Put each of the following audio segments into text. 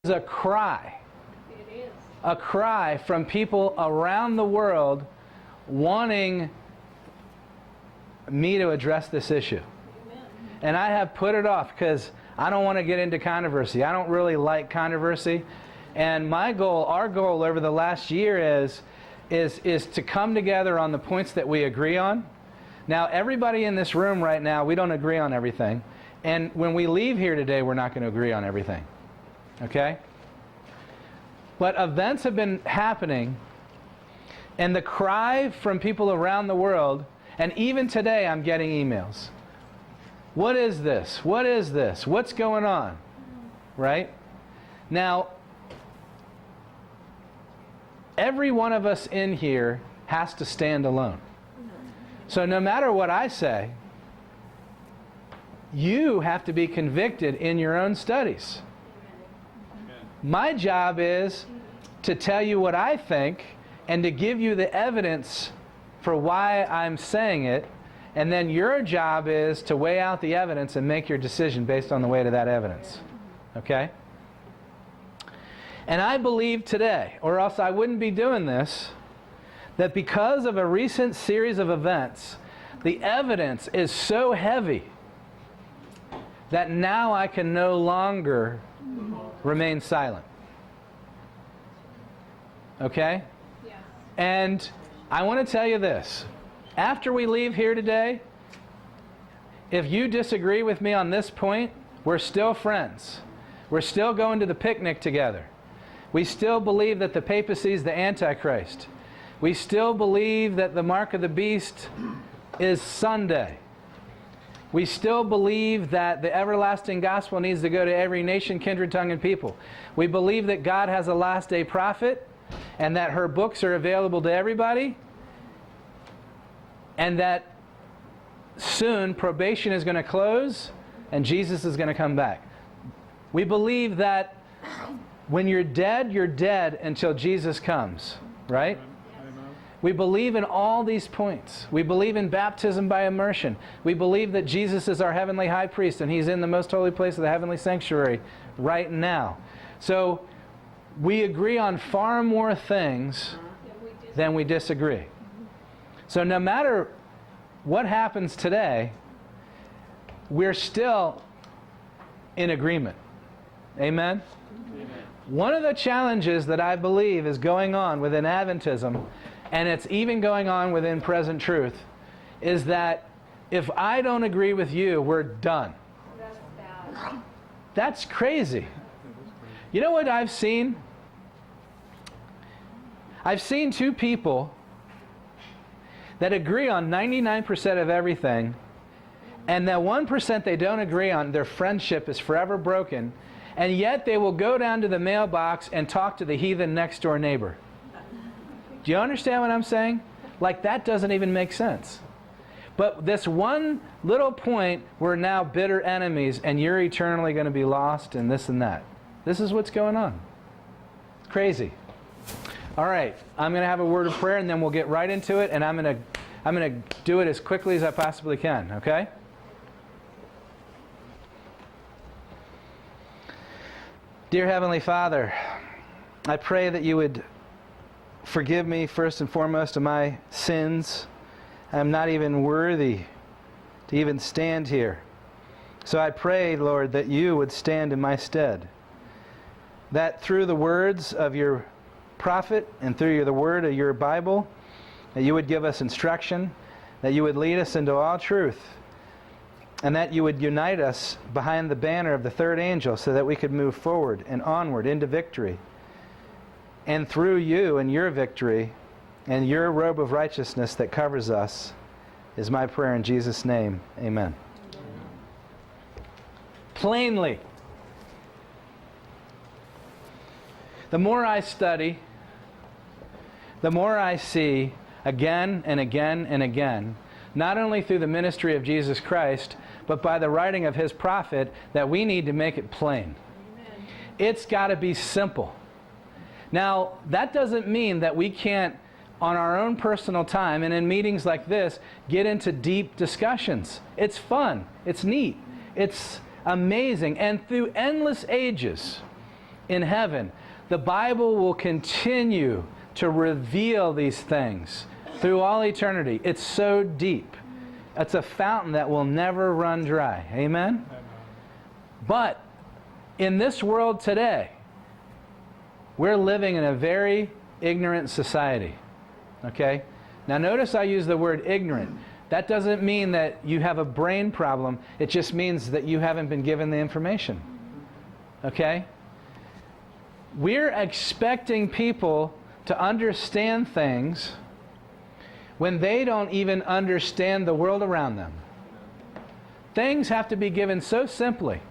a cry. A cry from people around the world wanting me to address this issue. And I have put it off because I don't want to get into controversy. I don't really like controversy. And my goal, our goal over the last year is to come together on the points that we agree on. Now, everybody in this room right now, we don't agree on everything. And when we leave here today, we're not going to agree on everything. Okay? But events have been happening, and the cry from people around the world, and even today I'm getting emails. What is this? What is this? What's going on? Right? Now, every one of us in here has to stand alone. So no matter what I say, you have to be convicted in your own studies. My job is to tell you what I think and to give you the evidence for why I'm saying it, and then your job is to weigh out the evidence and make your decision based on the weight of that evidence. Okay? And I believe today, or else I wouldn't be doing this, that because of a recent series of events, the evidence is so heavy that now I can no longer remain silent. Okay? Yeah. And I want to tell you this. After we leave here today, if you disagree with me on this point, we're still friends. We're still going to the picnic together. We still believe that the papacy is the Antichrist. We still believe that the mark of the beast is Sunday. We still believe that the everlasting gospel needs to go to every nation, kindred, tongue, and people. We believe that God has a last day prophet and that her books are available to everybody, and that soon probation is going to close and Jesus is going to come back. We believe that when you're dead until Jesus comes, right? We believe in all these points. We believe in baptism by immersion. We believe that Jesus is our heavenly high priest and he's in the most holy place of the heavenly sanctuary right now. So we agree on far more things than we disagree. So no matter what happens today, we're still in agreement. Amen? Amen. One of the challenges that I believe is going on within Adventism, and it's even going on within Present Truth, is that if I don't agree with you, we're done. That's bad. That's crazy. You know what I've seen? I've seen two people that agree on 99% of everything, and that 1% they don't agree on, their friendship is forever broken, and yet they will go down to the mailbox and talk to the heathen next door neighbor. Do you understand what I'm saying? Like, that doesn't even make sense. But this one little point, we're now bitter enemies and you're eternally going to be lost and this and that. This is what's going on. It's crazy. All right, I'm going to have a word of prayer and then we'll get right into it, and I'm going to do it as quickly as I possibly can, okay? Dear Heavenly Father, I pray that you would forgive me first and foremost of my sins. I'm not even worthy to even stand here. So I pray, Lord, that you would stand in my stead. That through the words of your prophet and through the word of your Bible, that you would give us instruction, that you would lead us into all truth, and that you would unite us behind the banner of the third angel so that we could move forward and onward into victory. And through you and your victory and your robe of righteousness that covers us is my prayer in Jesus' name. Amen. Plainly, the more I study, the more I see again and again and again, not only through the ministry of Jesus Christ, but by the writing of his prophet, that we need to make it plain. Amen. It's got to be simple. Now, that doesn't mean that we can't, on our own personal time and in meetings like this, get into deep discussions. It's fun. It's neat. It's amazing. And through endless ages, in heaven. The Bible will continue to reveal these things through all eternity. It's so deep. It's a fountain that will never run dry. Amen? But in this world today, we're living in a very ignorant society. Okay? Now notice I use the word ignorant. That doesn't mean that you have a brain problem. It just means that you haven't been given the information. Okay? We're expecting people to understand things when they don't even understand the world around them. Things have to be given so simply.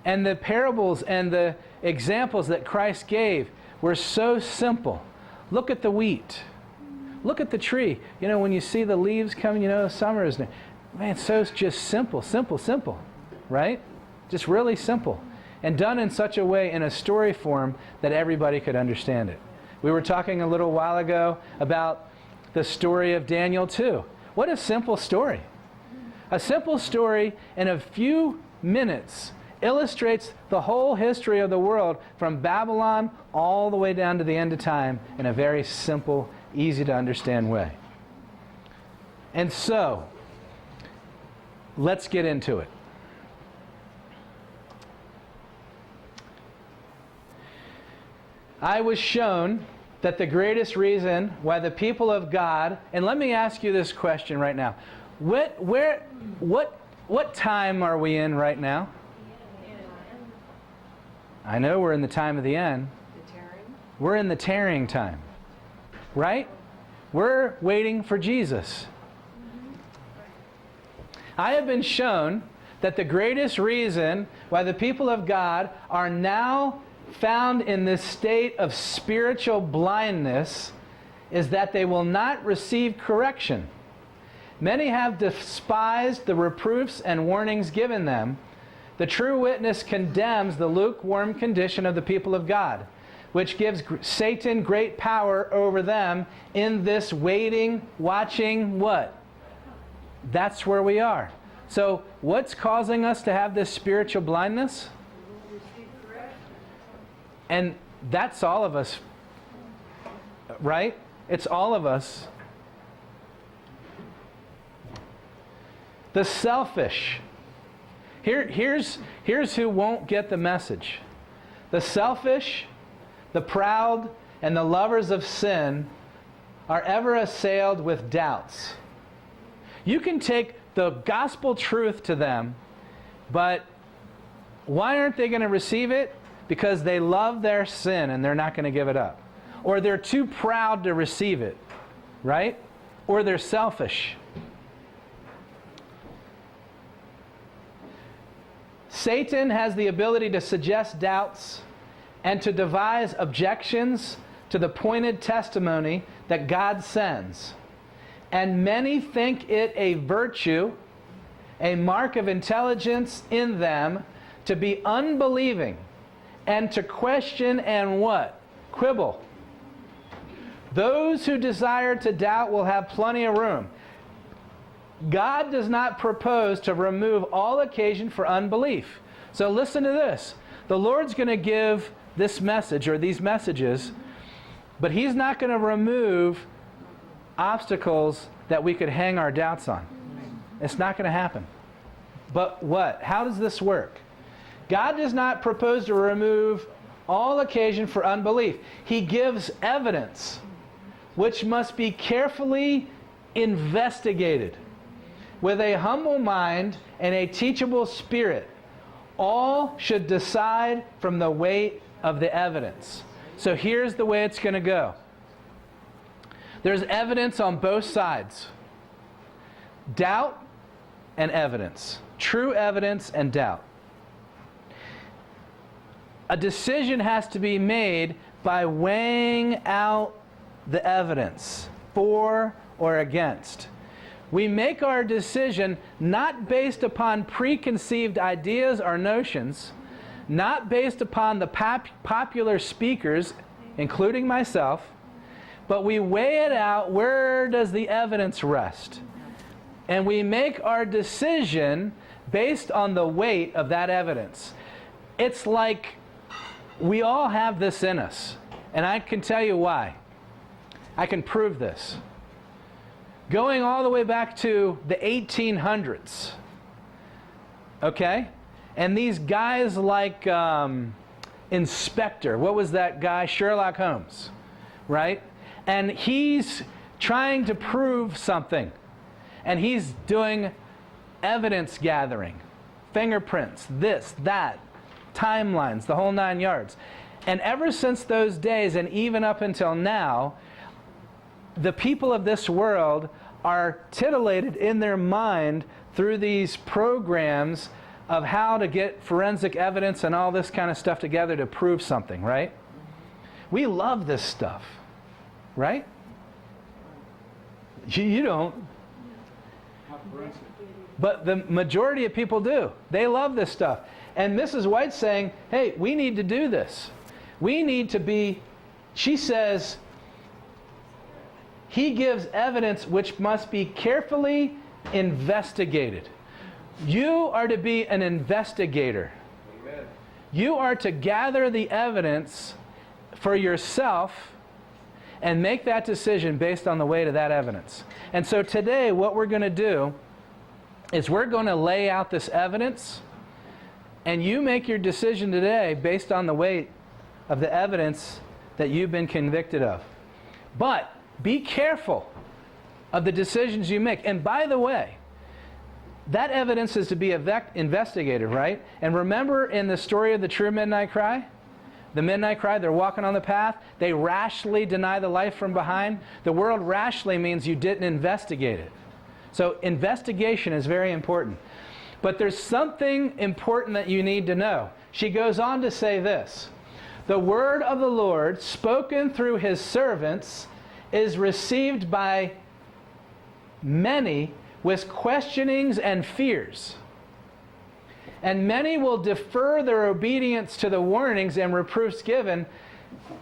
And the parables and the examples that Christ gave were so simple. Look at the wheat. Look at the tree. You know, when you see the leaves coming, you know, summer is near. Man, so it's just simple, simple, simple. Right? Just really simple. And done in such a way, in a story form, that everybody could understand it. We were talking a little while ago about the story of Daniel 2. What a simple story. A simple story in a few minutes illustrates the whole history of the world from Babylon all the way down to the end of time in a very simple, easy to understand way. And so, let's get into it. I was shown that the greatest reason why the people of God, and let me ask you this question right now. What time are we in right now? I know we're in the time of the end. We're in the tarrying time. Right? We're waiting for Jesus. I have been shown that the greatest reason why the people of God are now found in this state of spiritual blindness is that they will not receive correction. Many have despised the reproofs and warnings given them. The true witness condemns the lukewarm condition of the people of God, which gives Satan great power over them in this waiting, watching what? That's where we are. So what's causing us to have this spiritual blindness? And that's all of us, right? It's all of us. The selfish. Here's who won't get the message. The selfish, the proud, and the lovers of sin are ever assailed with doubts. You can take the gospel truth to them, but why aren't they going to receive it? Because they love their sin and they're not going to give it up. Or they're too proud to receive it, right? Or they're selfish. Satan has the ability to suggest doubts and to devise objections to the pointed testimony that God sends. And many think it a virtue, a mark of intelligence in them, to be unbelieving and to question and what? Quibble. Those who desire to doubt will have plenty of room. God does not propose to remove all occasion for unbelief. So listen to this. The Lord's going to give this message or these messages, but He's not going to remove obstacles that we could hang our doubts on. It's not going to happen. But what? How does this work? God does not propose to remove all occasion for unbelief. He gives evidence which must be carefully investigated with a humble mind and a teachable spirit. All should decide from the weight of the evidence. So here's the way it's going to go. There's evidence on both sides. Doubt and evidence. True evidence and doubt. A decision has to be made by weighing out the evidence for or against. We make our decision not based upon preconceived ideas or notions, not based upon the popular speakers, including myself, but we weigh it out, where does the evidence rest? And we make our decision based on the weight of that evidence. It's like We all have this in us. And I can tell you why. I can prove this. Going all the way back to the 1800s. Okay? And these guys like Inspector. What was that guy? Sherlock Holmes. Right? And he's trying to prove something. And he's doing evidence gathering. Fingerprints. This, that. Timelines. The whole 9 yards. And ever since those days, and even up until now, the people of this world are titillated in their mind through these programs of how to get forensic evidence and all this kind of stuff together to prove something, right? We love this stuff, right? You don't. But the majority of people do. They love this stuff. And Mrs. White's saying, hey, we need to do this. We need to be, she says, he gives evidence which must be carefully investigated. You are to be an investigator. Amen. You are to gather the evidence for yourself and make that decision based on the weight of that evidence. And so today what we're going to do is we're going to lay out this evidence, and you make your decision today based on the weight of the evidence that you've been convicted of. But be careful of the decisions you make. And by the way, that evidence is to be investigated, right? And remember in the story of the true midnight cry? The midnight cry, they're walking on the path. They rashly deny the life from behind. The word rashly means you didn't investigate it. So investigation is very important. But there's something important that you need to know. She goes on to say this. The word of the Lord, spoken through his servants, is received by many with questionings and fears. And many will defer their obedience to the warnings and reproofs given,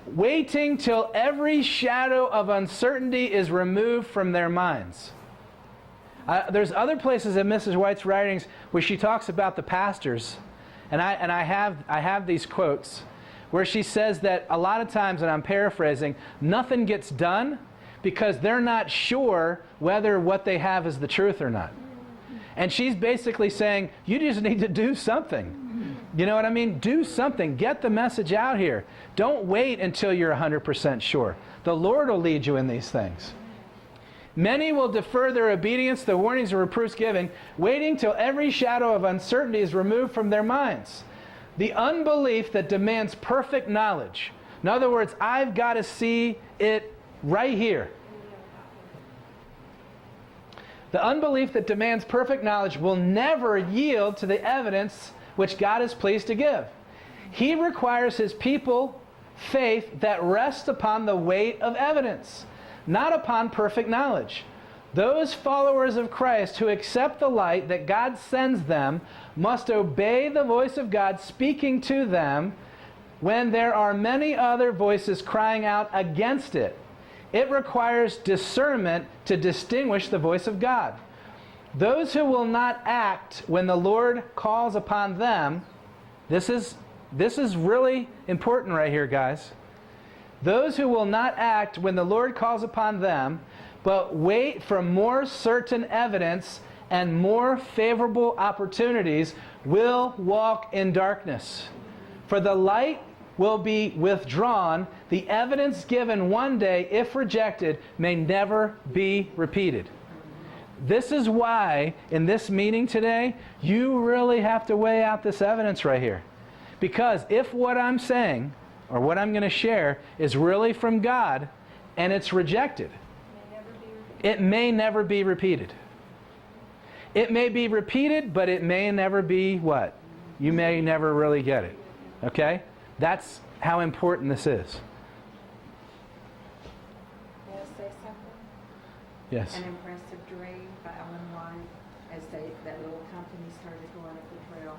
waiting till every shadow of uncertainty is removed from their minds. There's other places in Mrs. White's writings where she talks about the pastors, and I have these quotes where she says that a lot of times, and I'm paraphrasing, nothing gets done because they're not sure whether what they have is the truth or not. And she's basically saying, you just need to do something. You know what I mean? Do something. Get the message out here. Don't wait until you're 100% sure. The Lord will lead you in these things. Many will defer their obedience to the warnings and reproofs given, waiting till every shadow of uncertainty is removed from their minds. The unbelief that demands perfect knowledge. In other words, I've got to see it right here. The unbelief that demands perfect knowledge will never yield to the evidence which God is pleased to give. He requires his people faith that rests upon the weight of evidence, not upon perfect knowledge. Those followers of Christ who accept the light that God sends them must obey the voice of God speaking to them when there are many other voices crying out against it. It requires discernment to distinguish the voice of God. Those who will not act when the Lord calls upon them, this is really important right here, guys. Those who will not act when the Lord calls upon them, but wait for more certain evidence and more favorable opportunities, will walk in darkness. For the light will be withdrawn. The evidence given one day, if rejected, may never be repeated. This is why, in this meeting today, you really have to weigh out this evidence right here. Because if what I'm saying, or what I'm going to share, is really from God, and it's rejected, it may never be repeated. It may be repeated, but it may never be what? You may never really get it. Okay? That's how important this is. May I say something? Yes. An Impressive Dream by Ellen White. As that little company started going up the trail,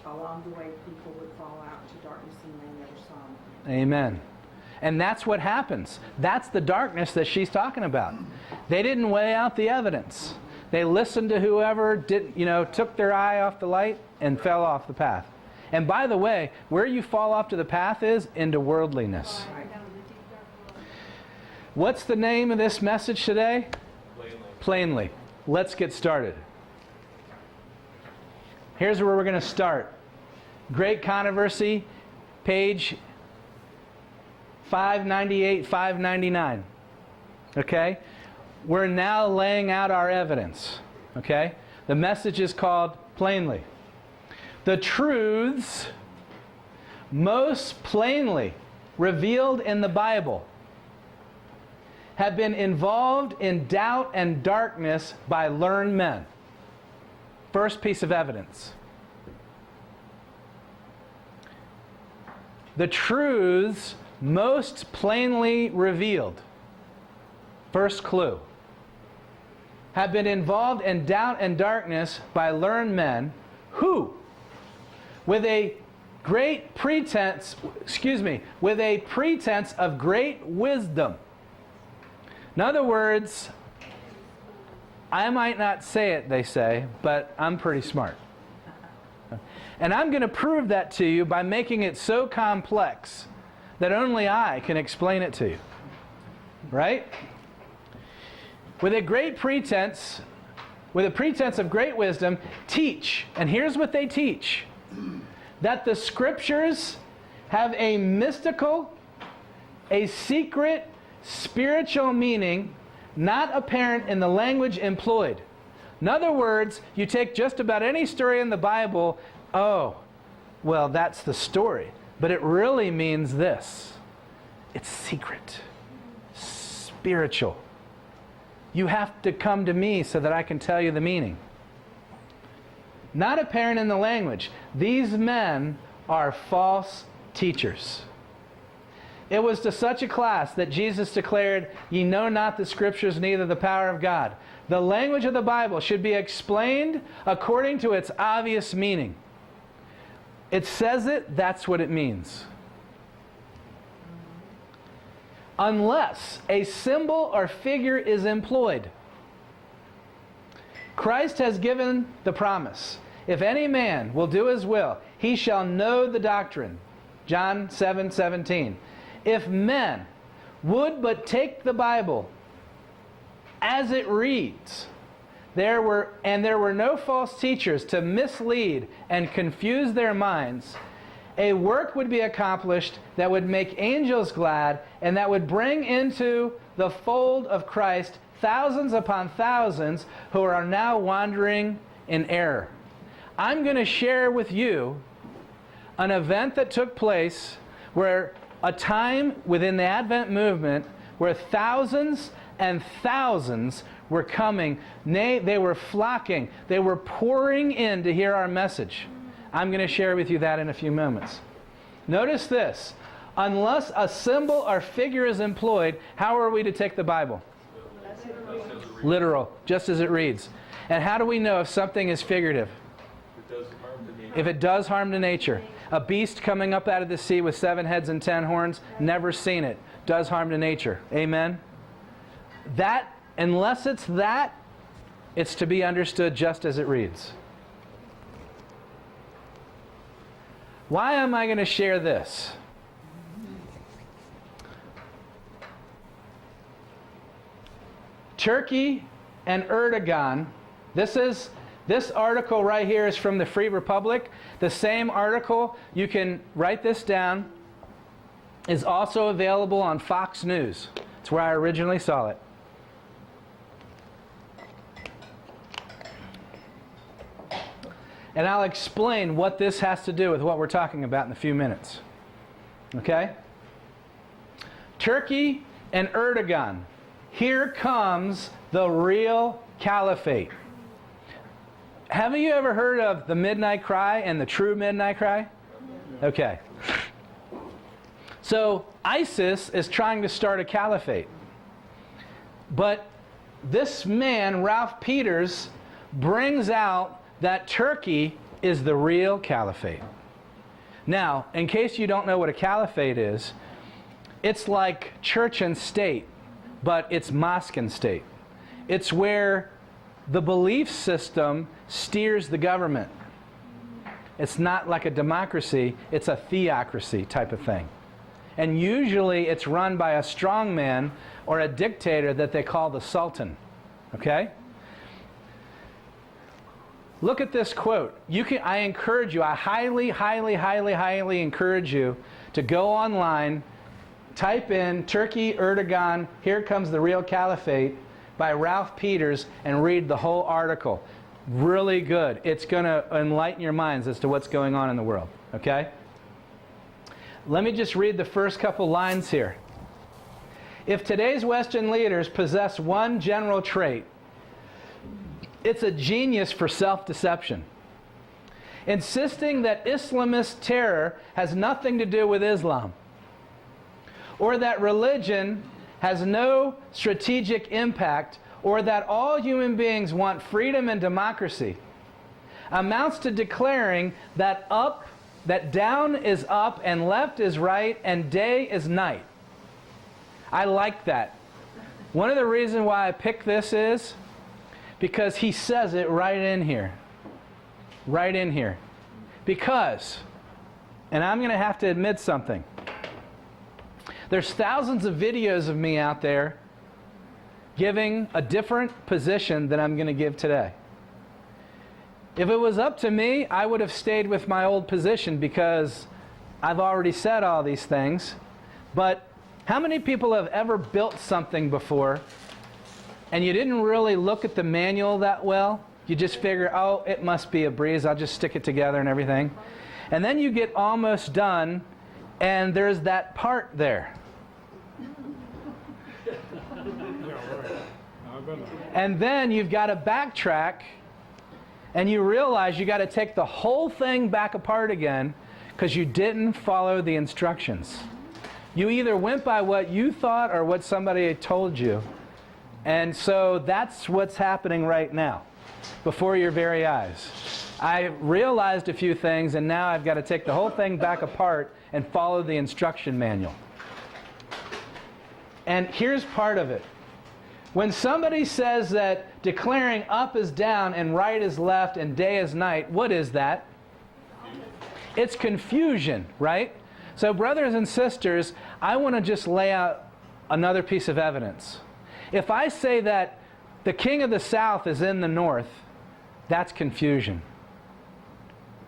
along the way people would fall out to darkness and they never saw them. Amen. And that's what happens. That's the darkness that she's talking about. They didn't weigh out the evidence. They listened to whoever took their eye off the light and fell off the path. And by the way, where you fall off to the path is into worldliness. What's the name of this message today? Plainly. Let's get started. Here's where we're going to start. Great Controversy, page 598, 599. Okay? We're now laying out our evidence. Okay? The message is called Plainly. The truths most plainly revealed in the Bible have been involved in doubt and darkness by learned men. First piece of evidence. The truths most plainly revealed, first clue, have been involved in doubt and darkness by learned men who, with a pretense of great wisdom. In other words, I might not say it, they say, but I'm pretty smart. And I'm going to prove that to you by making it so complex that only I can explain it to you. Right? With a pretense of great wisdom, teach. And here's what they teach. That the Scriptures have a mystical, a secret, spiritual meaning not apparent in the language employed. In other words, you take just about any story in the Bible, oh, well, that's the story. But it really means this. It's secret, spiritual. You have to come to me so that I can tell you the meaning. Not apparent in the language. These men are false teachers. It was to such a class that Jesus declared, "Ye know not the Scriptures, neither the power of God." The language of the Bible should be explained according to its obvious meaning. It says it, that's what it means. Unless a symbol or figure is employed. Christ has given the promise. If any man will do his will, he shall know the doctrine. John 7:17. If men would but take the Bible as it reads, there were no false teachers to mislead and confuse their minds, a work would be accomplished that would make angels glad and that would bring into the fold of Christ thousands upon thousands who are now wandering in error. I'm going to share with you an event that took place where a time within the Advent movement where thousands and thousands were coming. They were flocking. They were pouring in to hear our message. I'm going to share with you that in a few moments. Notice this. Unless a symbol or figure is employed, how are we to take the Bible? Literal, just as it reads. And how do we know if something is figurative? If it does harm to nature. A beast coming up out of the sea with 7 heads and 10 horns, never seen it. Does harm to nature. Amen? That, unless it's that, it's to be understood just as it reads. Why am I going to share this? Turkey and Erdogan, this article right here is from the Free Republic. The same article, you can write this down, is also available on Fox News. It's where I originally saw it. And I'll explain what this has to do with what we're talking about in a few minutes. Okay? Turkey and Erdogan. Here comes the real caliphate. Haven't you ever heard of the Midnight Cry and the true Midnight Cry? Okay. So ISIS is trying to start a caliphate. But this man, Ralph Peters, brings out that Turkey is the real caliphate. Now, in case you don't know what a caliphate is, it's like church and state, but it's mosque and state. It's where the belief system steers the government. It's not like a democracy, it's a theocracy type of thing. And usually it's run by a strongman or a dictator that they call the Sultan. Okay? Look at this quote. I encourage you, I highly, highly, highly, highly encourage you to go online, type in Turkey, Erdogan, Here Comes the Real Caliphate by Ralph Peters, and read the whole article. Really good. It's going to enlighten your minds as to what's going on in the world. Okay? Let me just read the first couple lines here. If today's Western leaders possess one general trait, it's a genius for self-deception. Insisting that Islamist terror has nothing to do with Islam, or that religion has no strategic impact, or that all human beings want freedom and democracy, amounts to declaring that down is up and left is right and day is night. I like that. One of the reasons why I picked this is because he says it right in here. Right in here. Because, and I'm going to have to admit something. There's thousands of videos of me out there giving a different position than I'm going to give today. If it was up to me, I would have stayed with my old position because I've already said all these things. But how many people have ever built something before and you didn't really look at the manual that well? You just figure, oh, it must be a breeze, I'll just stick it together and everything. And then you get almost done and there's that part there. And then you've got to backtrack and you realize you got to take the whole thing back apart again because you didn't follow the instructions. You either went by what you thought or what somebody had told you. And so that's what's happening right now before your very eyes. I realized a few things and now I've got to take the whole thing back apart and follow the instruction manual. And here's part of it. When somebody says that declaring up is down and right is left and day is night, what is that? It's confusion, right? So brothers and sisters, I want to just lay out another piece of evidence. If I say that the king of the south is in the north, that's confusion.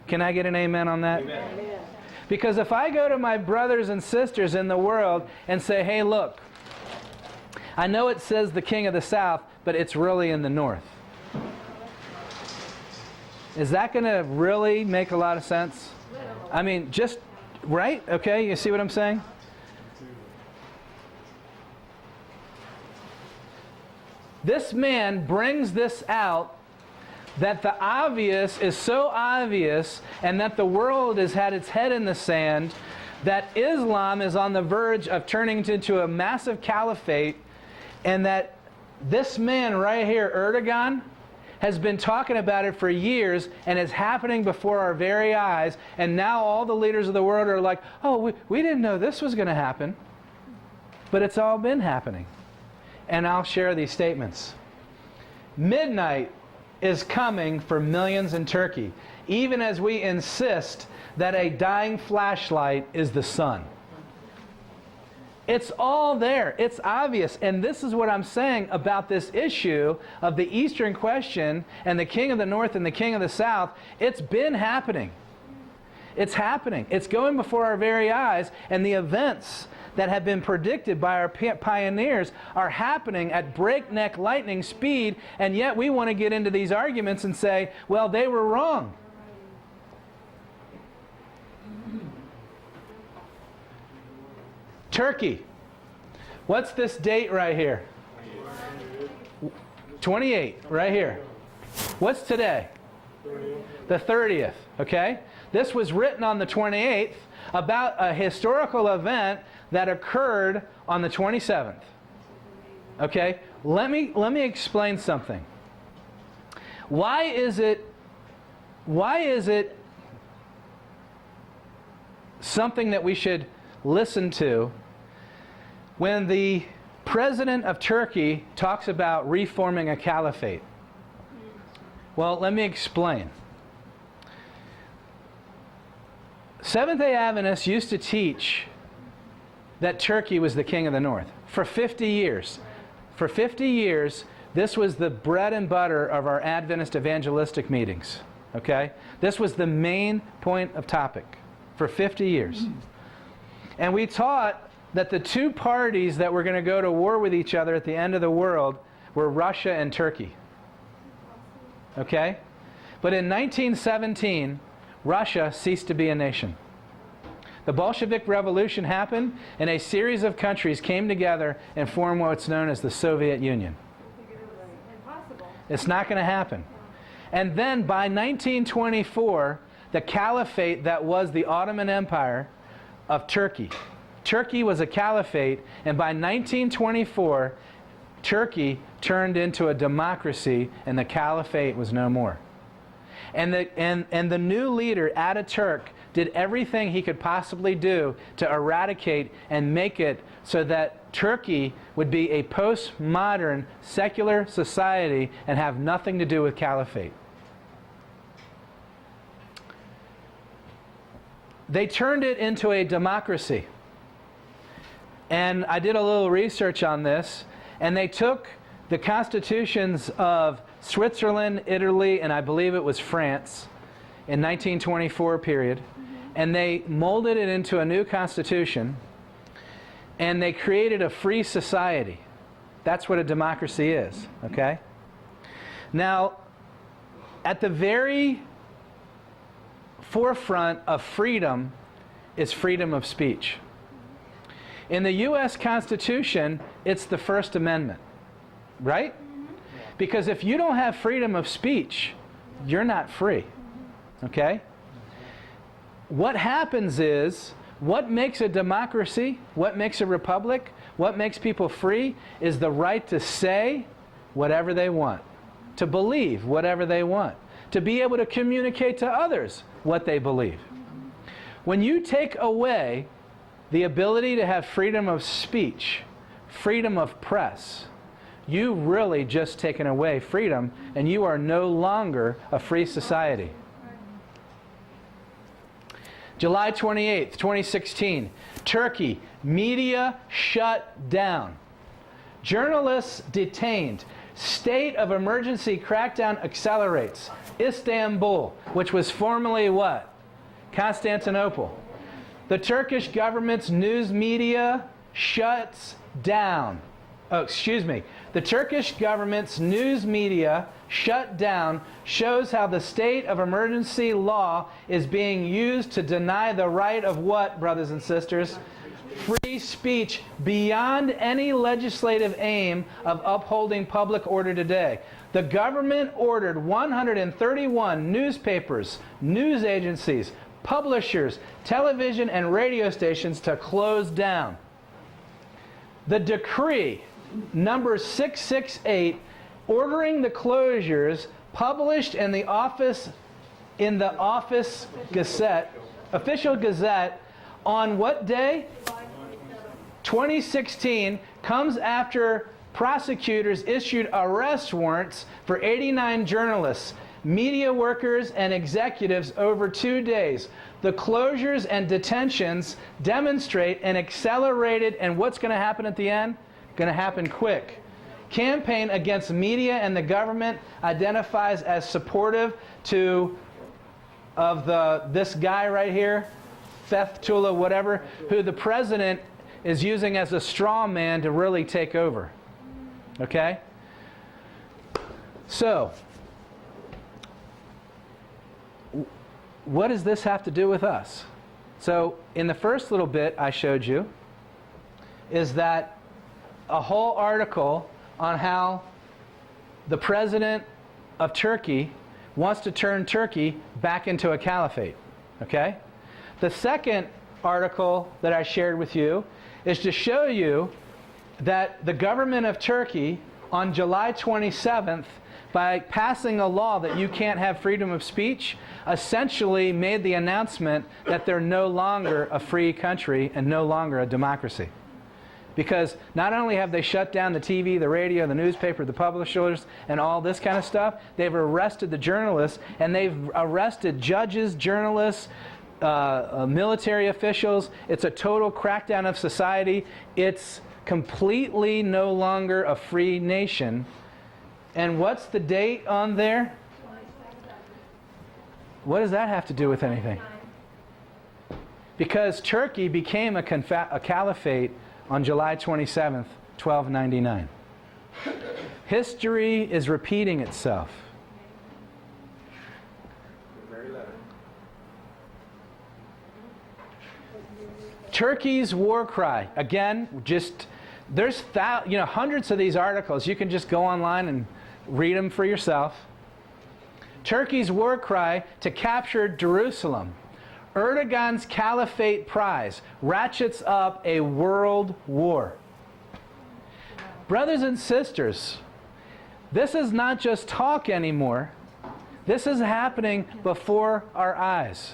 Can I get an amen on that? Amen. Because if I go to my brothers and sisters in the world and say, hey, look, I know it says the king of the south, but it's really in the north. Is that going to really make a lot of sense? I mean, just, right? Okay, you see what I'm saying? This man brings this out that the obvious is so obvious and that the world has had its head in the sand, that Islam is on the verge of turning into a massive caliphate, and that this man right here, Erdogan, has been talking about it for years and it's happening before our very eyes, and now all the leaders of the world are like, oh, we didn't know this was going to happen. But it's all been happening. And I'll share these statements. Midnight is coming for millions in Turkey, even as we insist that a dying flashlight is the sun. It's all there. It's obvious. And this is what I'm saying about this issue of the Eastern question and the king of the north and the king of the south. It's been happening. It's happening. It's going before our very eyes, and the events that have been predicted by our pioneers are happening at breakneck lightning speed, and yet we want to get into these arguments and say, well, they were wrong. Turkey. What's this date right here? 28, right here. What's today? The 30th, okay? This was written on the 28th about a historical event that occurred on the 27th. Okay? Let me explain something. Why is it something that we should listen to when the president of Turkey talks about reforming a caliphate? Well, let me explain. Seventh-day Adventists used to teach that Turkey was the king of the north for 50 years. For 50 years, this was the bread and butter of our Adventist evangelistic meetings. Okay? This was the main point of topic for 50 years. And we taught that the two parties that were going to go to war with each other at the end of the world were Russia and Turkey. Okay? But in 1917, Russia ceased to be a nation. The Bolshevik Revolution happened, and a series of countries came together and formed what's known as the Soviet Union. It's not going to happen. And then by 1924, the caliphate that was the Ottoman Empire of Turkey. Turkey was a caliphate, and by 1924, Turkey turned into a democracy, and the caliphate was no more. And the new leader, Ataturk, did everything he could possibly do to eradicate and make it so that Turkey would be a postmodern secular society and have nothing to do with caliphate. They turned it into a democracy. And I did a little research on this, and they took the constitutions of Switzerland, Italy, and I believe it was France in 1924 period, and they molded it into a new constitution, and they created a free society. That's what a democracy is, okay? Now, at the very forefront of freedom is freedom of speech. In the U.S. Constitution, it's the First Amendment, right? Because if you don't have freedom of speech, you're not free, okay? What happens is, what makes a democracy, what makes a republic, what makes people free is the right to say whatever they want, to believe whatever they want, to be able to communicate to others what they believe. When you take away the ability to have freedom of speech, freedom of press, you really just taken away freedom, and you are no longer a free society. July 28th, 2016, Turkey, media shut down. Journalists detained. State of emergency crackdown accelerates. Istanbul, which was formerly what? Constantinople. The Turkish government's news media shuts down. The Turkish government's news media shut down shows how the state of emergency law is being used to deny the right of what, brothers and sisters? Free speech beyond any legislative aim of upholding public order today. The government ordered 131 newspapers, news agencies, publishers, television and radio stations to close down. The decree number 668 ordering the closures published in the official gazette on what day? 2016 comes after prosecutors issued arrest warrants for 89 journalists, media workers, and executives over 2 days. The closures and detentions demonstrate an accelerated, and what's going to happen at the end? Going to happen quick. Campaign against media and the government identifies as supportive of this guy right here, Fethullah whatever, who the president is using as a straw man to really take over. Okay? So, what does this have to do with us? So, in the first little bit I showed you is that a whole article on how the president of Turkey wants to turn Turkey back into a caliphate. Okay? The second article that I shared with you is to show you that the government of Turkey on July 27th, by passing a law that you can't have freedom of speech, essentially made the announcement that they're no longer a free country and no longer a democracy. Because not only have they shut down the TV, the radio, the newspaper, the publishers, and all this kind of stuff, they've arrested the journalists, and they've arrested judges, journalists, military officials. It's a total crackdown of society. It's completely no longer a free nation. And what's the date on there? What does that have to do with anything? Because Turkey became a caliphate on July 27th, 1299. History is repeating itself. Turkey's war cry. Again, there's hundreds of these articles. You can just go online and read them for yourself. Turkey's war cry to capture Jerusalem. Erdogan's caliphate prize ratchets up a world war. Brothers and sisters, this is not just talk anymore. This is happening before our eyes.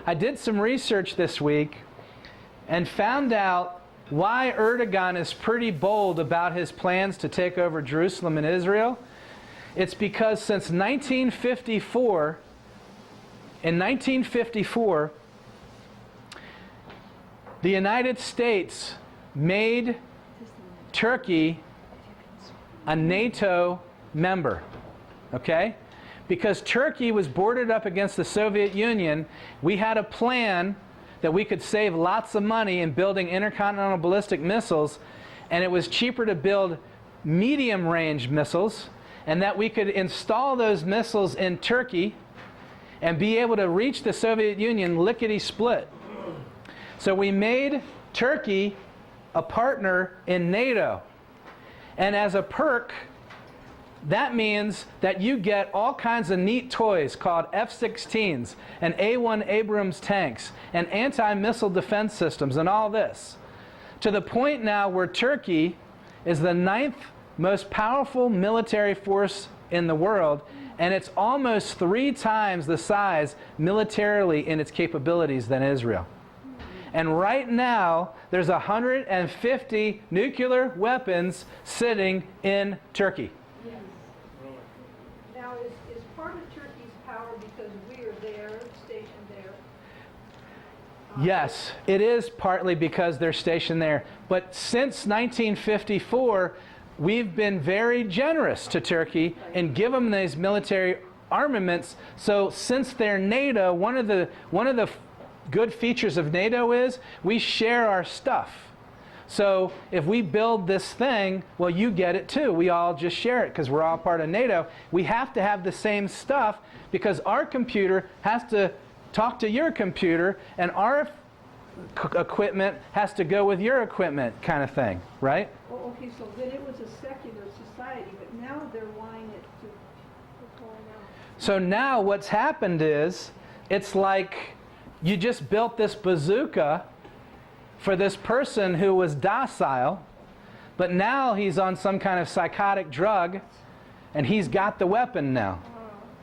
I did some research this week and found out why Erdogan is pretty bold about his plans to take over Jerusalem and Israel. It's because since 1954, in 1954, the United States made Turkey a NATO member, okay? Because Turkey was bordered up against the Soviet Union, we had a plan that we could save lots of money in building intercontinental ballistic missiles, and it was cheaper to build medium-range missiles, and that we could install those missiles in Turkey and be able to reach the Soviet Union lickety-split. So we made Turkey a partner in NATO. And as a perk, that means that you get all kinds of neat toys called F-16s and A-1 Abrams tanks and anti-missile defense systems and all this. To the point now where Turkey is the 9th most powerful military force in the world, and it's almost 3 times the size militarily in its capabilities than Israel. And right now, there's 150 nuclear weapons sitting in Turkey. Yes. Now, is part of Turkey's power because we are there, stationed there? Yes, it is partly because they're stationed there. But since 1954, we've been very generous to Turkey and give them these military armaments. So since they're NATO, one of the good features of NATO is we share our stuff. So if we build this thing, well, you get it too. We all just share it because we're all part of NATO. We have to have the same stuff because our computer has to talk to your computer, and our equipment has to go with your equipment, kind of thing, right? Oh, okay, so then it was a secular society, but now they're wanting it to what's going on? So now what's happened is, it's like you just built this bazooka for this person who was docile, but now he's on some kind of psychotic drug, and he's got the weapon now.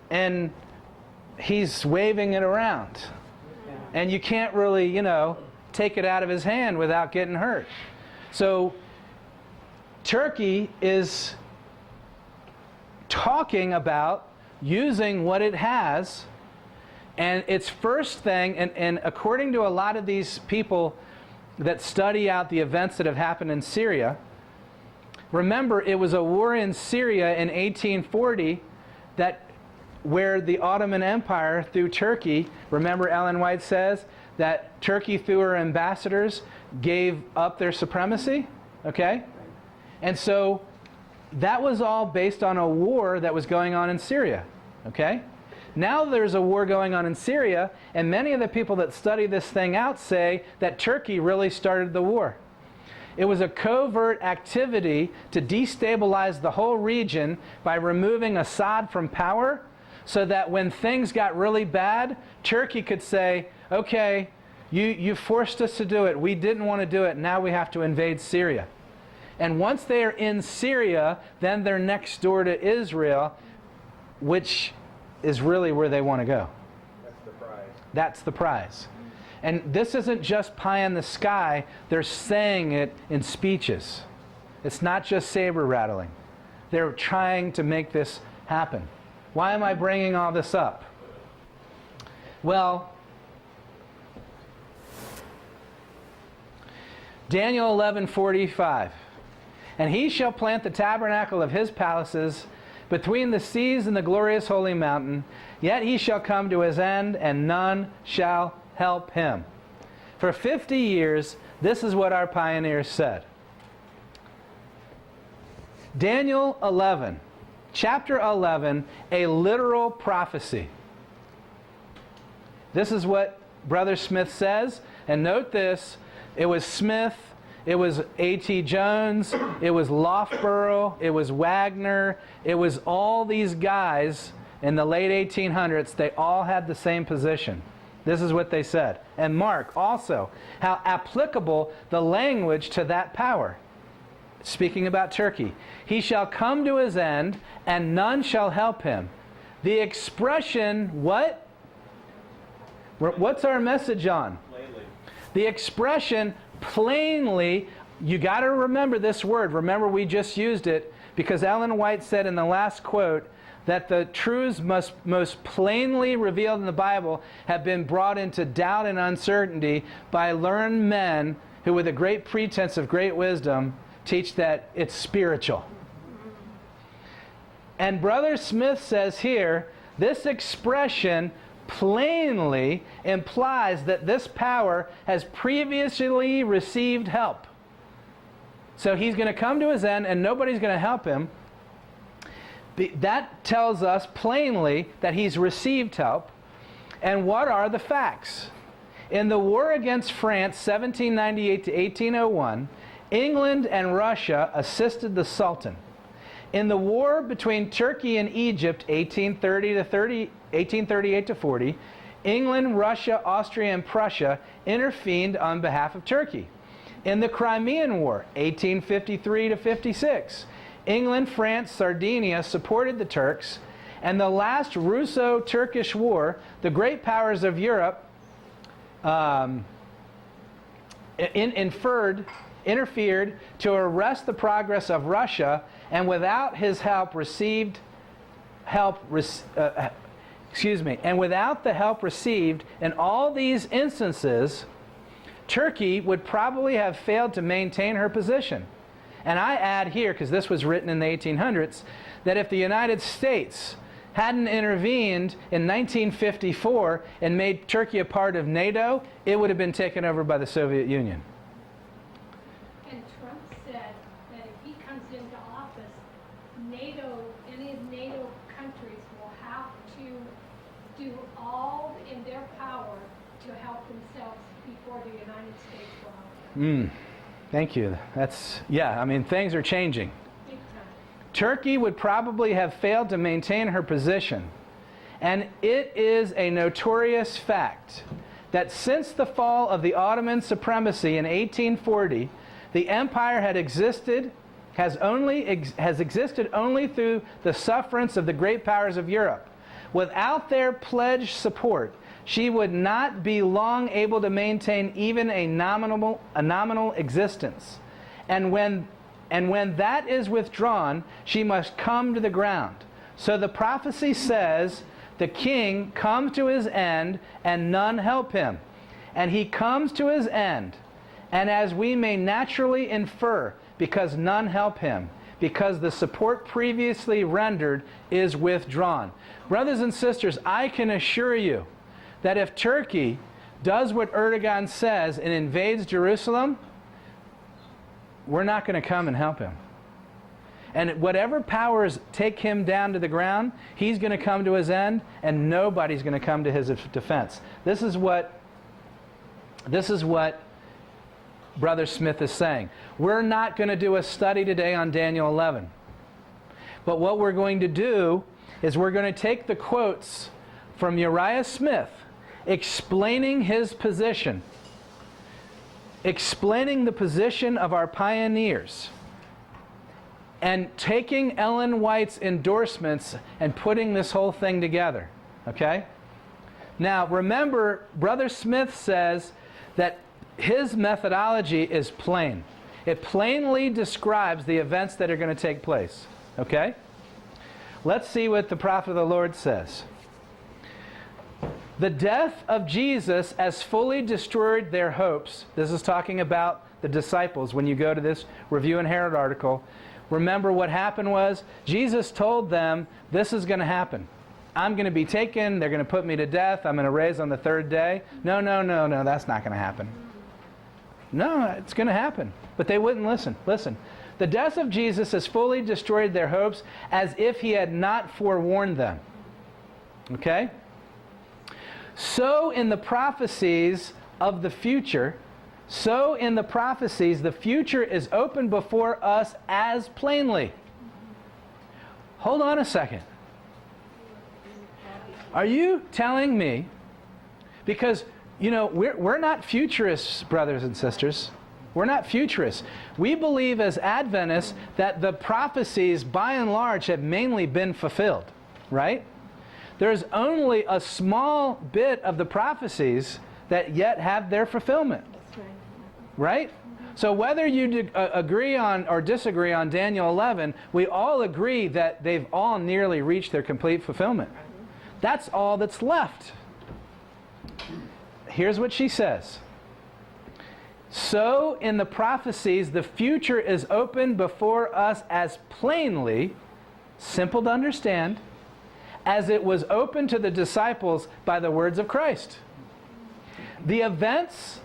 And he's waving it around. And you can't really, take it out of his hand without getting hurt. So Turkey is talking about using what it has, and its first thing, and according to a lot of these people that study out the events that have happened in Syria, remember it was a war in Syria in 1840 where the Ottoman Empire, through Turkey, remember Ellen White says that Turkey, through her ambassadors, gave up their supremacy, okay? And so that was all based on a war that was going on in Syria, okay? Now there's a war going on in Syria, and many of the people that study this thing out say that Turkey really started the war. It was a covert activity to destabilize the whole region by removing Assad from power, so that when things got really bad, Turkey could say, okay, you forced us to do it. We didn't want to do it. Now we have to invade Syria. And once they are in Syria, then they're next door to Israel, which is really where they want to go. That's the prize. That's the prize. And this isn't just pie in the sky. They're saying it in speeches. It's not just saber rattling. They're trying to make this happen. Why am I bringing all this up? Well, Daniel 11:45. And he shall plant the tabernacle of his palaces between the seas and the glorious holy mountain, yet he shall come to his end, and none shall help him. For 50 years, this is what our pioneers said. Daniel 11, chapter 11, a literal prophecy. This is what Brother Smith says, and note this, it was Smith, it was A.T. Jones, it was Loughborough, it was Wagner, it was all these guys in the late 1800s, they all had the same position. This is what they said. And mark also how applicable the language to that power. Speaking about Turkey. He shall come to his end, and none shall help him. The expression, what? What's our message on? Plainly. The expression plainly, you got to remember this word. Remember, we just used it because Ellen White said in the last quote that the truths most plainly revealed in the Bible have been brought into doubt and uncertainty by learned men who, with a great pretense of great wisdom, teach that it's spiritual. And Brother Smith says here, this expression plainly implies that this power has previously received help. So he's going to come to his end and nobody's going to help him. That tells us plainly that he's received help. And what are the facts? In the war against France, 1798 to 1801, England and Russia assisted the Sultan. In the war between Turkey and Egypt, 1838 to 40, England, Russia, Austria, and Prussia intervened on behalf of Turkey. In the Crimean War, 1853 to 56, England, France, Sardinia supported the Turks, and the last Russo-Turkish War, the great powers of Europe interfered to arrest the progress of Russia, and without his help and without the help received in all these instances, Turkey would probably have failed to maintain her position. And I add here, because this was written in the 1800s, that if the United States hadn't intervened in 1954 and made Turkey a part of NATO, it would have been taken over by the Soviet Union. And Trump said that if he comes into office, any of NATO countries will have to do all in their power to help themselves before the United States will help them. Thank you. I mean, things are changing. Big time. Turkey would probably have failed to maintain her position. And it is a notorious fact that since the fall of the Ottoman supremacy in 1840, the empire has existed only through the sufferance of the great powers of Europe. Without their pledged support, she would not be long able to maintain even a nominal existence. And when that is withdrawn, she must come to the ground. So the prophecy says, the king comes to his end, and none help him. And he comes to his end. And as we may naturally infer, because none help him, because the support previously rendered is withdrawn. Brothers and sisters, I can assure you that if Turkey does what Erdogan says and invades Jerusalem, we're not going to come and help him. And whatever powers take him down to the ground, he's going to come to his end, and nobody's going to come to his defense. This is what Brother Smith is saying. We're not going to do a study today on Daniel 11. But what we're going to do is we're going to take the quotes from Uriah Smith explaining his position, explaining the position of our pioneers, and taking Ellen White's endorsements and putting this whole thing together. Okay? Now, remember, Brother Smith says that his methodology is plain. It plainly describes the events that are going to take place. Okay? Let's see what the prophet of the Lord says. The death of Jesus has fully destroyed their hopes. This is talking about the disciples. When you go to this Review and Herald article, remember what happened was Jesus told them, this is going to happen. I'm going to be taken. They're going to put me to death. I'm going to raise on the third day. No, that's not going to happen. No, it's going to happen. But they wouldn't listen. Listen. The death of Jesus has fully destroyed their hopes as if he had not forewarned them. Okay? So in the prophecies of the future, the future is open before us as plainly. Hold on a second. Are you telling me, because, we're not futurists, brothers and sisters. We're not futurists. We believe as Adventists that the prophecies, by and large, have mainly been fulfilled, right? There's only a small bit of the prophecies that yet have their fulfillment. That's right. Right? So whether you agree on or disagree on Daniel 11, we all agree that they've all nearly reached their complete fulfillment. That's all that's left. Here's what she says. So in the prophecies, the future is open before us as plainly, simple to understand, as it was open to the disciples by the words of Christ. The events,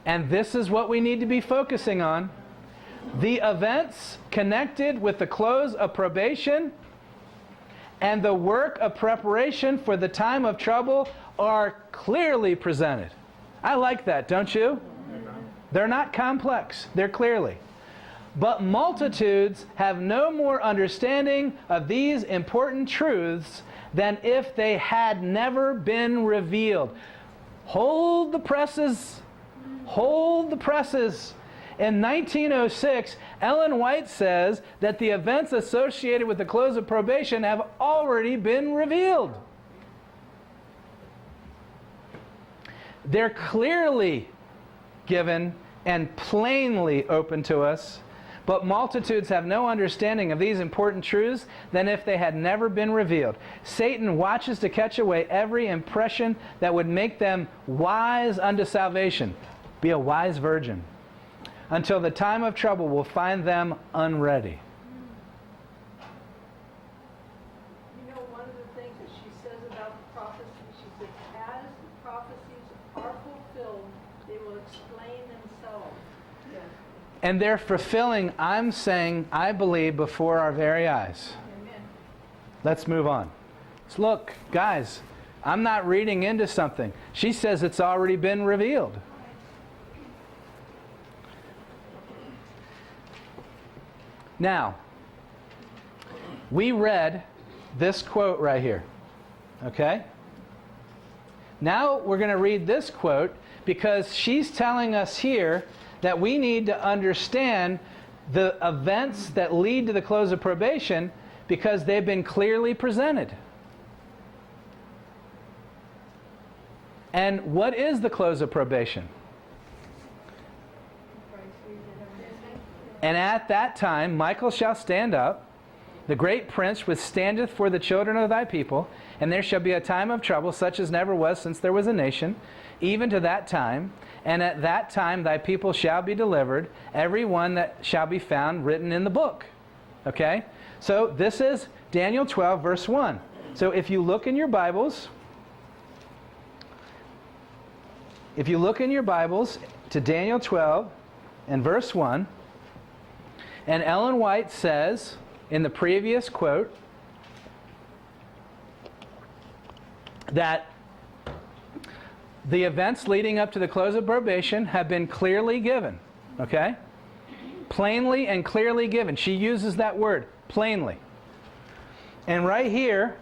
and this is what we need to be focusing on, the events connected with the close of probation and the work of preparation for the time of trouble are clearly presented. I like that, don't you? They're not complex. They're clearly. But multitudes have no more understanding of these important truths than if they had never been revealed. Hold the presses. Hold the presses. In 1906, Ellen White says that the events associated with the close of probation have already been revealed. They're clearly given and plainly open to us, but multitudes have no understanding of these important truths than if they had never been revealed. Satan watches to catch away every impression that would make them wise unto salvation. Be a wise virgin. Until the time of trouble will find them unready. One of the things that she says about the prophecy, she says, as the prophecies are fulfilled, they will explain themselves. Yes. And they're fulfilling, I'm saying, I believe, before our very eyes. Amen. Let's move on. So look, guys, I'm not reading into something. She says it's already been revealed. Now, we read this quote right here. Okay? Now we're going to read this quote because she's telling us here that we need to understand the events that lead to the close of probation because they've been clearly presented. And what is the close of probation? And at that time Michael shall stand up, the great prince which standeth for the children of thy people, and there shall be a time of trouble such as never was since there was a nation, even to that time. And at that time thy people shall be delivered, every one that shall be found written in the book. Okay? So this is Daniel 12, verse 1. So if you look in your Bibles, to Daniel 12 and verse 1, and Ellen White says in the previous quote that the events leading up to the close of probation have been clearly given. Okay? Plainly and clearly given. She uses that word, plainly. And right here,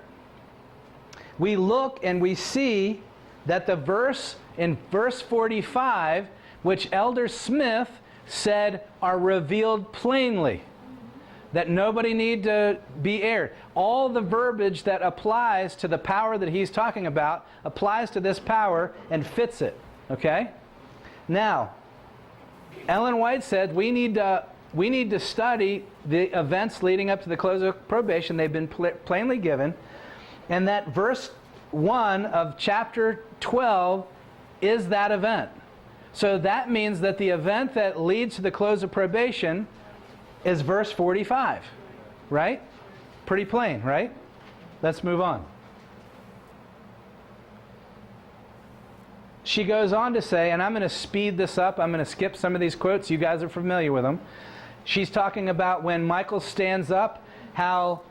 we look and we see that the verse in verse 45, which Elder Smith said are revealed plainly, that nobody need to be erred. All the verbiage that applies to the power that he's talking about applies to this power and fits it. Okay? Now, Ellen White said we need to study the events leading up to the close of probation. They've been plainly given. And that verse 1 of chapter 12 is that event. So that means that the event that leads to the close of probation is verse 45, right? Pretty plain, right? Let's move on. She goes on to say, and I'm going to speed this up, I'm going to skip some of these quotes, you guys are familiar with them. She's talking about when Michael stands up, how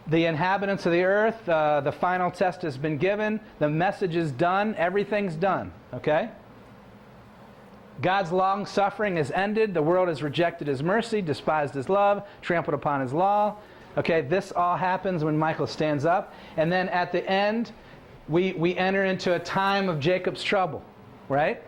the inhabitants of the earth, the final test has been given, the message is done, everything's done, okay? God's long suffering is ended, the world has rejected his mercy, despised his love, trampled upon his law. Okay, this all happens when Michael stands up. And then at the end, we enter into a time of Jacob's trouble, right?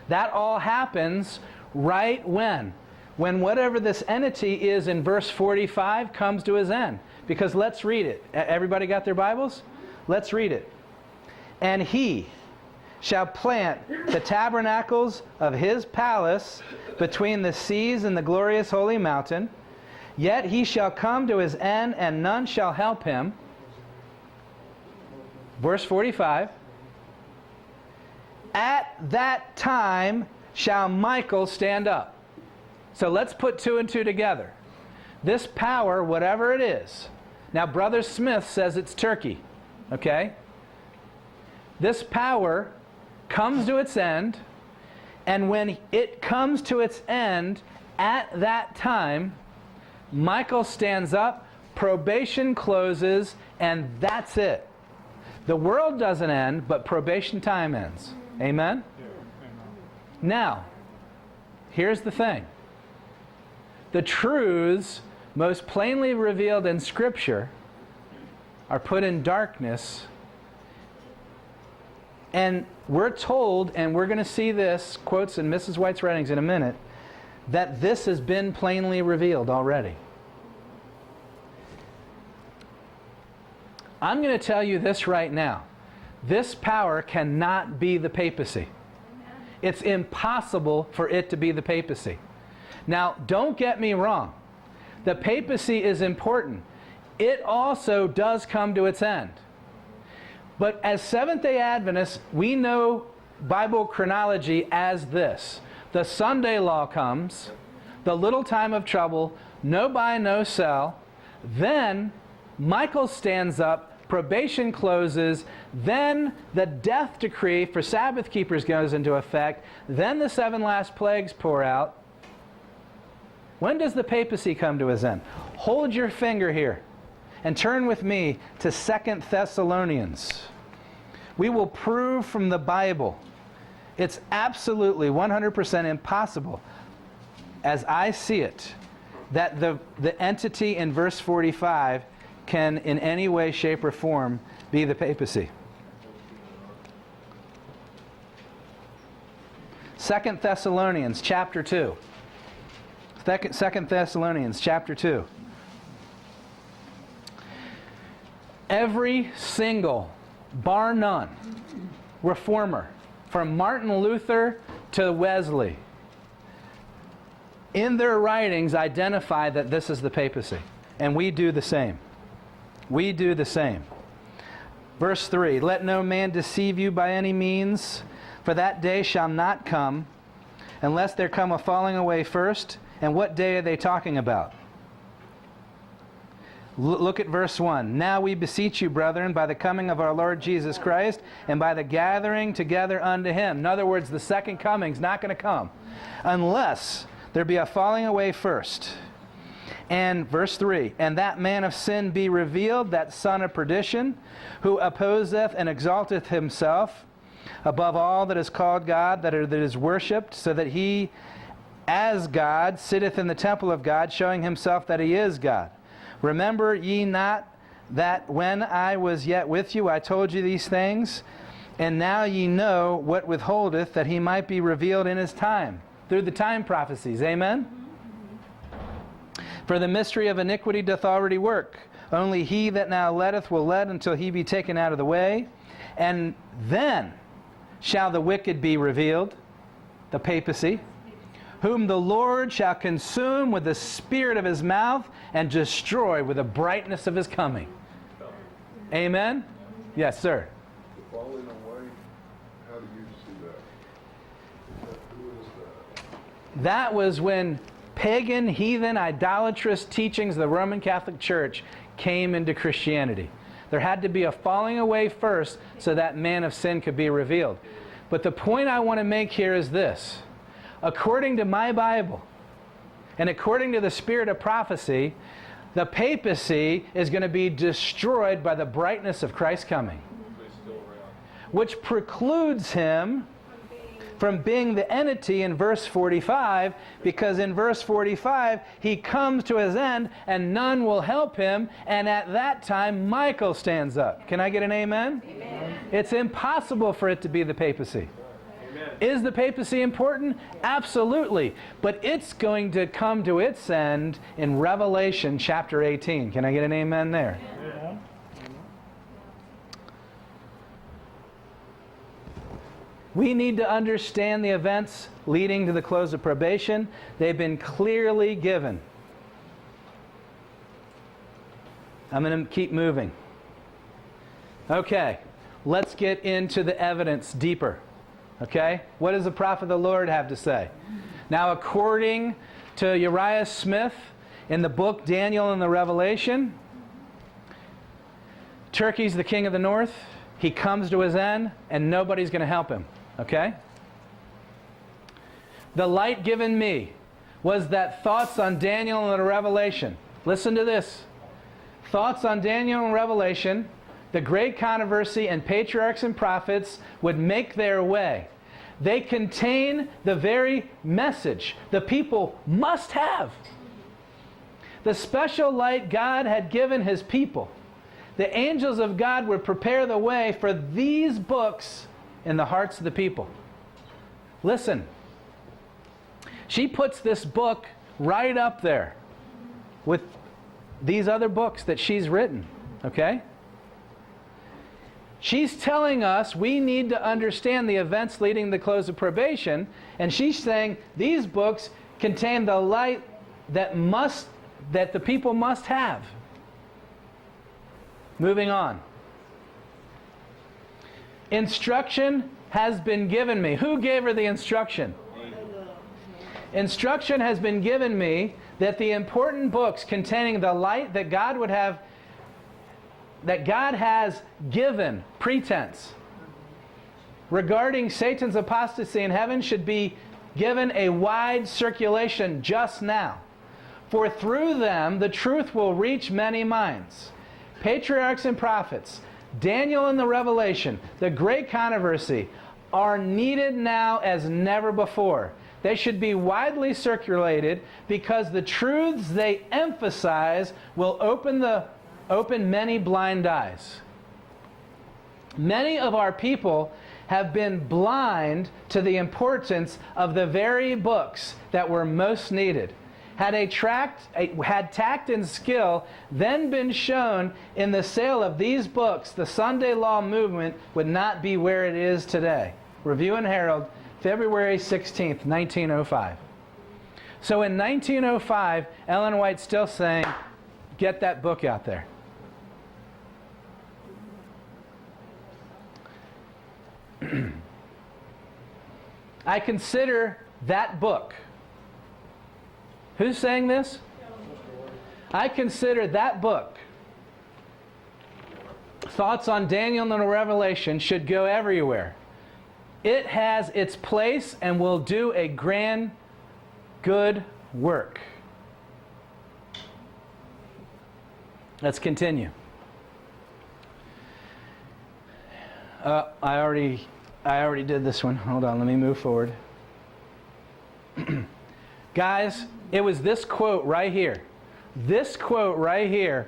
That all happens right when? When whatever this entity is in verse 45 comes to his end. Because let's read it. Everybody got their Bibles? Let's read it. And he shall plant the tabernacles of his palace between the seas and the glorious holy mountain. Yet he shall come to his end, and none shall help him. Verse 45. At that time shall Michael stand up. So let's put 2 and 2 together. This power, whatever it is. Now, Brother Smith says it's Turkey. Okay? This power comes to its end, and when it comes to its end, at that time, Michael stands up, probation closes, and that's it. The world doesn't end, but probation time ends. Amen? Now, here's the thing. The truths most plainly revealed in Scripture are put in darkness. And we're told, and we're going to see this, quotes in Mrs. White's writings in a minute, that this has been plainly revealed already. I'm going to tell you this right now. This power cannot be the papacy. It's impossible for it to be the papacy. Now, don't get me wrong. The papacy is important. It also does come to its end. But as Seventh-day Adventists, we know Bible chronology as this. The Sunday law comes, the little time of trouble, no buy, no sell. Then Michael stands up, probation closes, then the death decree for Sabbath keepers goes into effect, then the 7 last plagues pour out. When does the papacy come to its end? Hold your finger here and turn with me to 2 Thessalonians. We will prove from the Bible it's absolutely 100% impossible, as I see it, that the entity in verse 45 can in any way, shape, or form be the papacy. 2 Thessalonians chapter 2. 2 Thessalonians chapter 2. Every single, bar none, reformer, from Martin Luther to Wesley, in their writings identify that this is the papacy. And we do the same. We do the same. Verse 3, let no man deceive you by any means, for that day shall not come, unless there come a falling away first. And what day are they talking about? Look at verse 1. Now we beseech you, brethren, by the coming of our Lord Jesus Christ, and by the gathering together unto him. In other words, the second coming is not going to come unless there be a falling away first. And verse 3, and that man of sin be revealed, that son of perdition, who opposeth and exalteth himself above all that is called God, that is worshipped, so that he, as God, sitteth in the temple of God, showing himself that he is God. Remember ye not that when I was yet with you, I told you these things? And now ye know what withholdeth, that he might be revealed in his time. Through the time prophecies. Amen? For the mystery of iniquity doth already work. Only he that now letteth will let until he be taken out of the way. And then shall the wicked be revealed, the papacy, whom the Lord shall consume with the spirit of his mouth and destroy with the brightness of his coming. Amen? Yes, sir. The falling away, how do you see that? Who is that? That was when pagan, heathen, idolatrous teachings of the Roman Catholic Church came into Christianity. There had to be a falling away first so that man of sin could be revealed. But the point I want to make here is this. According to my Bible, and according to the spirit of prophecy, the papacy is going to be destroyed by the brightness of Christ's coming, which precludes him from being the entity in verse 45, because in verse 45 he comes to his end and none will help him, and at that time Michael stands up. Can I get an amen? Amen. It's impossible for it to be the papacy. Amen. Is the papacy important? Absolutely. But it's going to come to its end in Revelation chapter 18. Can I get an amen there? Amen. We need to understand the events leading to the close of probation. They've been clearly given. I'm going to keep moving. Okay, let's get into the evidence deeper. Okay, what does the prophet of the Lord have to say? Now, according to Uriah Smith in the book Daniel and the Revelation, Turkey's the king of the north. He comes to his end, and nobody's going to help him. Okay? The light given me was that thoughts on Daniel and the Revelation. Listen to this. Thoughts on Daniel and Revelation, the great controversy and patriarchs and prophets would make their way. They contain the very message the people must have. The special light God had given his people. The angels of God would prepare the way for these books in the hearts of the people. Listen, she puts this book right up there with these other books that she's written, okay? She's telling us we need to understand the events leading to the close of probation, and she's saying these books contain the light that the people must have. Moving on. Instruction has been given me. Who gave her the instruction? Instruction has been given me that the important books containing the light that God would have, that God has given, pretense, regarding Satan's apostasy in heaven should be given a wide circulation just now. For through them the truth will reach many minds. Patriarchs and prophets, Daniel and the Revelation, the great controversy, are needed now as never before. They should be widely circulated because the truths they emphasize will open many blind eyes. Many of our people have been blind to the importance of the very books that were most needed. Had tact and skill then been shown in the sale of these books, the Sunday Law movement would not be where it is today. Review and Herald, February 16th, 1905. So in 1905, Ellen White's still saying, get that book out there. I consider that book. Who's saying this? I consider that book, Thoughts on Daniel and the Revelation, should go everywhere. It has its place and will do a grand, good work. Let's continue. I already did this one. Hold on, let me move forward. Guys, it was this quote right here. This quote right here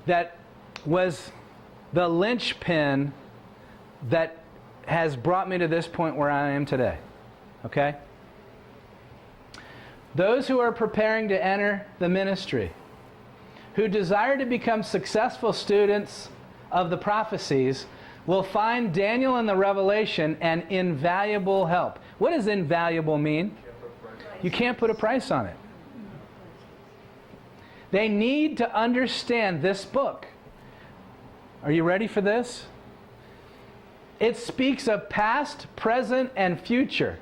that was the linchpin that has brought me to this point where I am today. Okay? Those who are preparing to enter the ministry, who desire to become successful students of the prophecies, will find Daniel and the Revelation an invaluable help. What does invaluable mean? You can't put a price on it. They need to understand this book. Are you ready for this? It speaks of past, present, and future.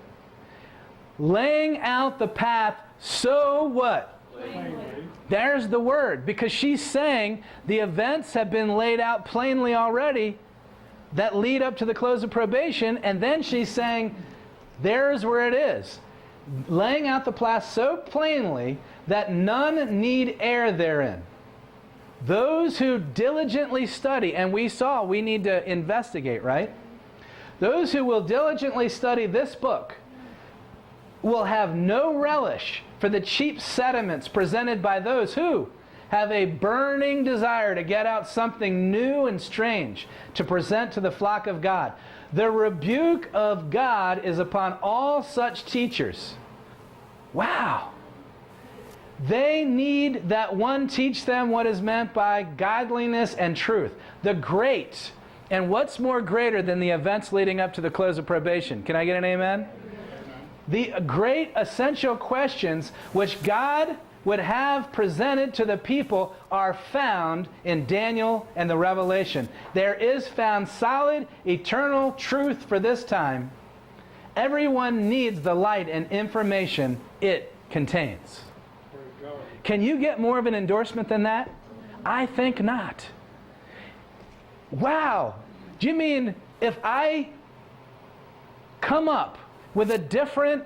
Laying out the path so what? Plainly. There's the word. Because she's saying the events have been laid out plainly already that lead up to the close of probation. And then she's saying, there's where it is. Laying out the path so plainly that none need err therein. Those who diligently study, and we saw we need to investigate, right? Those who will diligently study this book will have no relish for the cheap sediments presented by those who have a burning desire to get out something new and strange to present to the flock of God. The rebuke of God is upon all such teachers. Wow. They need that one teach them what is meant by godliness and truth. The great. And what's more greater than the events leading up to the close of probation? Can I get an amen? The great essential questions which God would have presented to the people are found in Daniel and the Revelation. There is found solid, eternal truth for this time. Everyone needs the light and information it contains. Can you get more of an endorsement than that? I think not. Wow. Do you mean if I come up with a different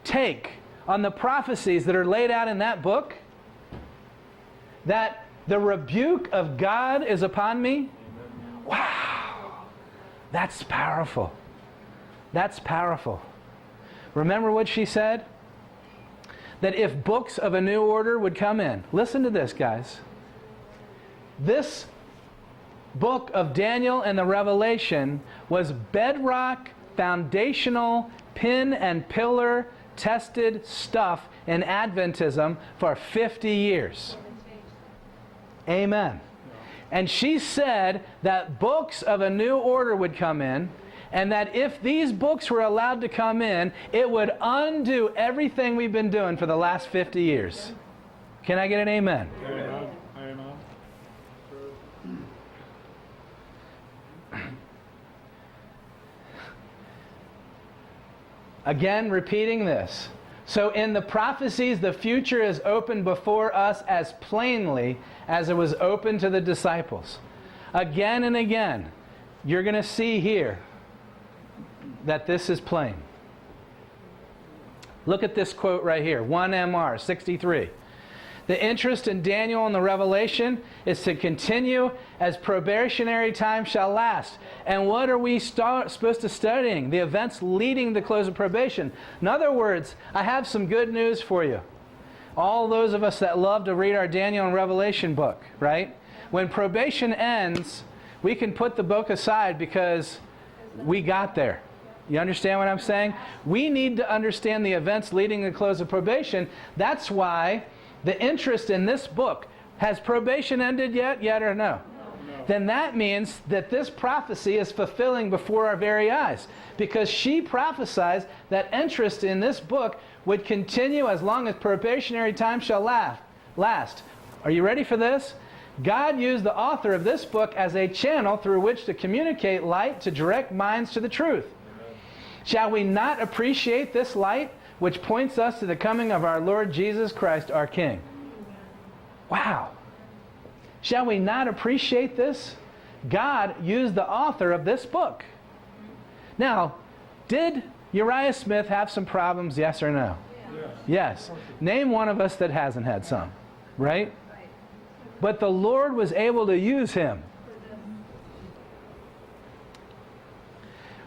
take on the prophecies that are laid out in that book, that the rebuke of God is upon me? Wow. That's powerful. That's powerful. Remember what she said? That if books of a new order would come in. Listen to this, guys. This book of Daniel and the Revelation was bedrock, foundational, pin and pillar tested stuff in Adventism for 50 years. Amen. And she said that books of a new order would come in, and that if these books were allowed to come in, it would undo everything we've been doing for the last 50 years. Can I get an amen? Amen. Amen. Again, repeating this. So in the prophecies, the future is open before us as plainly as it was open to the disciples. Again and again, you're going to see here that this is plain. Look at this quote right here, 1MR 63. The interest in Daniel and the Revelation is to continue as probationary time shall last. And what are we supposed to studying? The events leading to the close of probation. In other words, I have some good news for you. All those of us that love to read our Daniel and Revelation book, right? When probation ends, we can put the book aside because we got there. You understand what I'm saying? We need to understand the events leading to the close of probation. That's why the interest in this book, has probation ended yet or no? No. Then that means that this prophecy is fulfilling before our very eyes. Because she prophesies that interest in this book would continue as long as probationary time shall last. Are you ready for this? God used the author of this book as a channel through which to communicate light to direct minds to the truth. Amen. Shall we not appreciate this light, which points us to the coming of our Lord Jesus Christ, our King? Wow. Shall we not appreciate this? God used the author of this book. Now, did Uriah Smith have some problems, yes or no? Yes. Name one of us that hasn't had some, right? But the Lord was able to use him.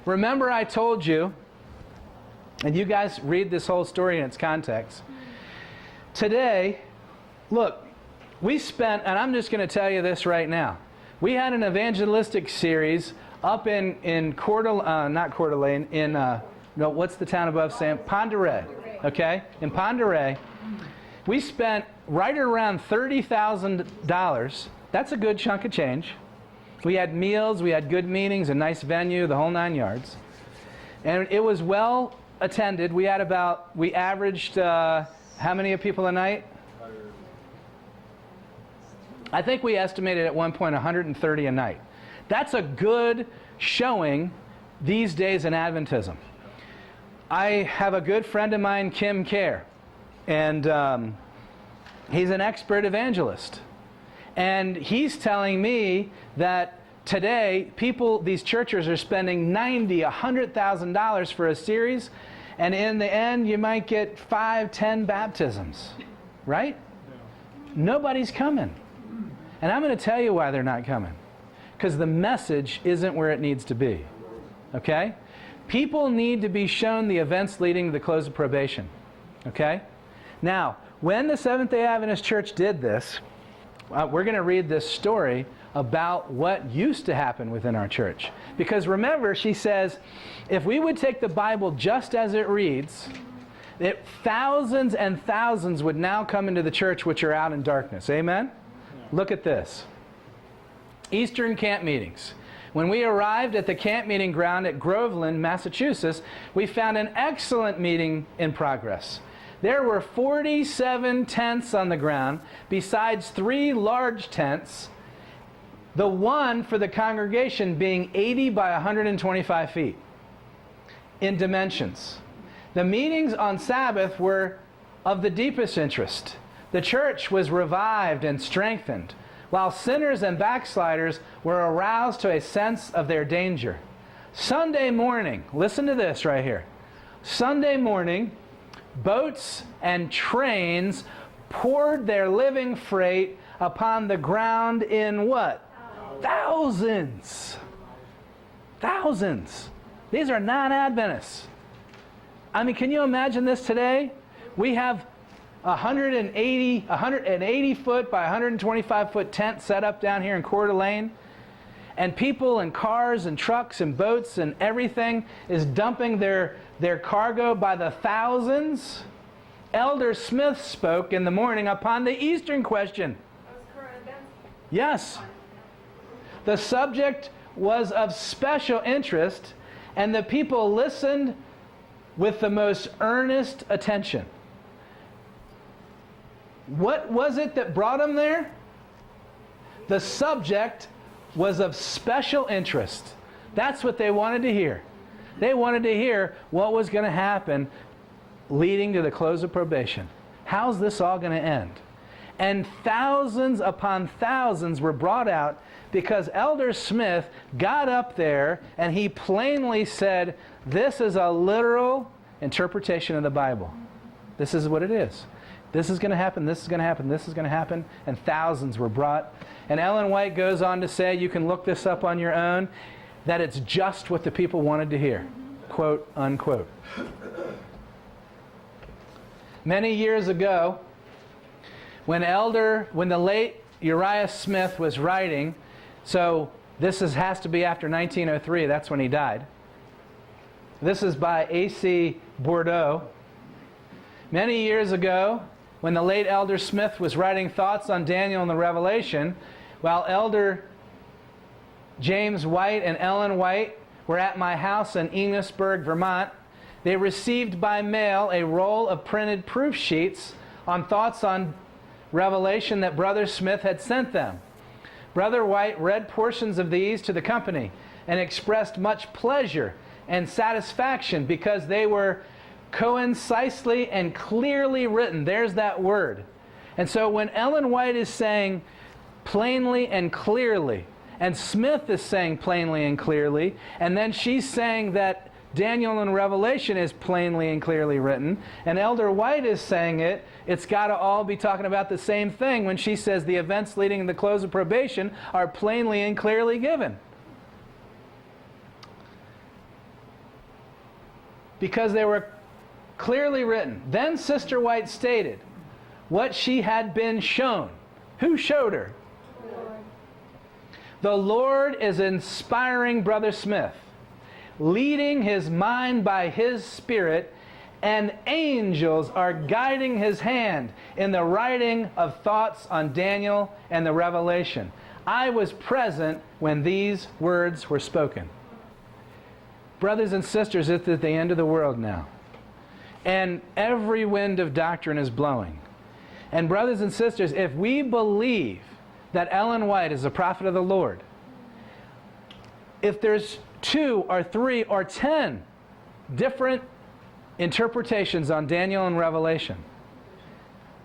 Remember I told you, and you guys read this whole story in its context. Today, look, we spent, and I'm just going to tell you this right now. We had an evangelistic series up in Coeur d'Alene, what's the town above Sam? Pend d'Oreille, okay? In Pend d'Oreille. We spent right around $30,000. That's a good chunk of change. We had meals, we had good meetings, a nice venue, the whole 9 yards. And it was well attended. We averaged, how many people a night? I think we estimated at one point 130 a night. That's a good showing these days in Adventism. I have a good friend of mine, Kim Kerr, and he's an expert evangelist. And he's telling me that today, these churches are spending $90,000, $100,000 for a series, and in the end, you might get 5, 10 baptisms, right? Nobody's coming. And I'm going to tell you why they're not coming. Because the message isn't where it needs to be. Okay? People need to be shown the events leading to the close of probation. Okay? Now, when the Seventh-day Adventist Church did this, we're going to read this story about what used to happen within our church. Because remember, she says, if we would take the Bible just as it reads, thousands and thousands would now come into the church which are out in darkness. Amen? Look at this. Eastern camp meetings. When we arrived at the camp meeting ground at Groveland, Massachusetts, we found an excellent meeting in progress. There were 47 tents on the ground, besides 3 large tents, the one for the congregation being 80 by 125 feet in dimensions. The meetings on Sabbath were of the deepest interest. The church was revived and strengthened, while sinners and backsliders were aroused to a sense of their danger. Sunday morning, listen to this right here. Sunday morning, boats and trains poured their living freight upon the ground in what? Thousands. Thousands. These are non-Adventists. I mean, can you imagine this today? We have 180 foot by 125 foot tent set up down here in Coeur d'Alene. And people and cars and trucks and boats and everything is dumping their cargo by the thousands. Elder Smith spoke in the morning upon the Eastern question. Yes. The subject was of special interest, and the people listened with the most earnest attention. What was it that brought them there? The subject was of special interest. That's what they wanted to hear. They wanted to hear what was going to happen leading to the close of probation. How's this all going to end? And thousands upon thousands were brought out because Elder Smith got up there and he plainly said, this is a literal interpretation of the Bible. This is what it is. This is going to happen, this is going to happen, this is going to happen. And thousands were brought. And Ellen White goes on to say, you can look this up on your own, that it's just what the people wanted to hear. Quote, unquote. Many years ago, when the late Uriah Smith was writing, so this has to be after 1903, that's when he died. This is by A.C. Bordeaux. Many years ago, when the late Elder Smith was writing thoughts on Daniel and the Revelation, while Elder James White and Ellen White were at my house in Enosburg, Vermont, they received by mail a roll of printed proof sheets on thoughts on Revelation that Brother Smith had sent them. Brother White read portions of these to the company and expressed much pleasure and satisfaction because they were concisely and clearly written. There's that word. And so when Ellen White is saying plainly and clearly, and Smith is saying plainly and clearly, and then she's saying that Daniel and Revelation is plainly and clearly written, and Elder White is saying it's got to all be talking about the same thing when she says the events leading to the close of probation are plainly and clearly given. Because they were clearly written. Then Sister White stated what she had been shown. Who showed her? The Lord is inspiring Brother Smith, leading his mind by his Spirit, and angels are guiding his hand in the writing of thoughts on Daniel and the Revelation. I was present when these words were spoken. Brothers and sisters, it's at the end of the world now. And every wind of doctrine is blowing. And brothers and sisters, if we believe that Ellen White is a prophet of the Lord, if there's 2 or 3 or 10 different interpretations on Daniel and Revelation.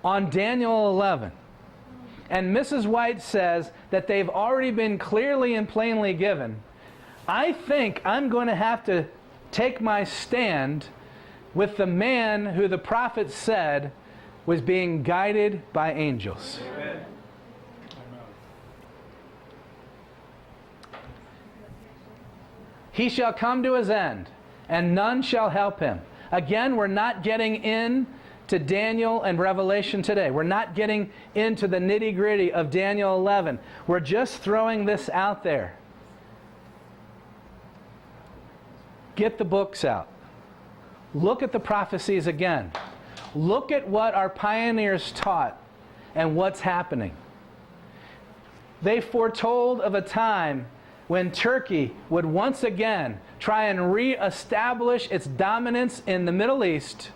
On Daniel 11. And Mrs. White says that they've already been clearly and plainly given. I think I'm going to have to take my stand with the man who the prophet said was being guided by angels. Amen. He shall come to his end, and none shall help him. Again, we're not getting in to Daniel and Revelation today. We're not getting into the nitty-gritty of Daniel 11. We're just throwing this out there. Get the books out. Look at the prophecies again. Look at what our pioneers taught and what's happening. They foretold of a time when Turkey would once again try and reestablish its dominance in the Middle East,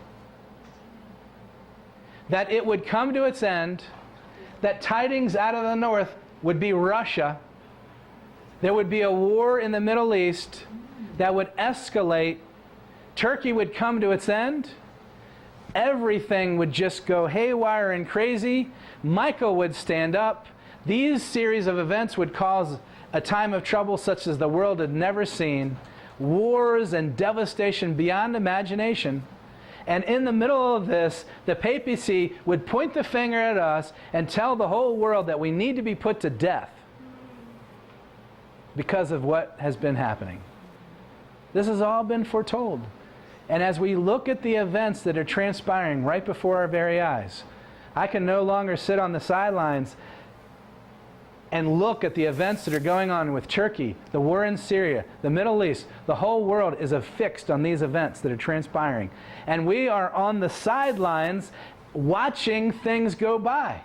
that it would come to its end, that tidings out of the north would be Russia, there would be a war in the Middle East that would escalate, Turkey would come to its end, everything would just go haywire and crazy, Michael would stand up, these series of events would cause a time of trouble such as the world had never seen, wars and devastation beyond imagination. And in the middle of this, the papacy would point the finger at us and tell the whole world that we need to be put to death because of what has been happening. This has all been foretold. And as we look at the events that are transpiring right before our very eyes, I can no longer sit on the sidelines and look at the events that are going on with Turkey, the war in Syria, the Middle East. The whole world is affixed on these events that are transpiring. And we are on the sidelines watching things go by.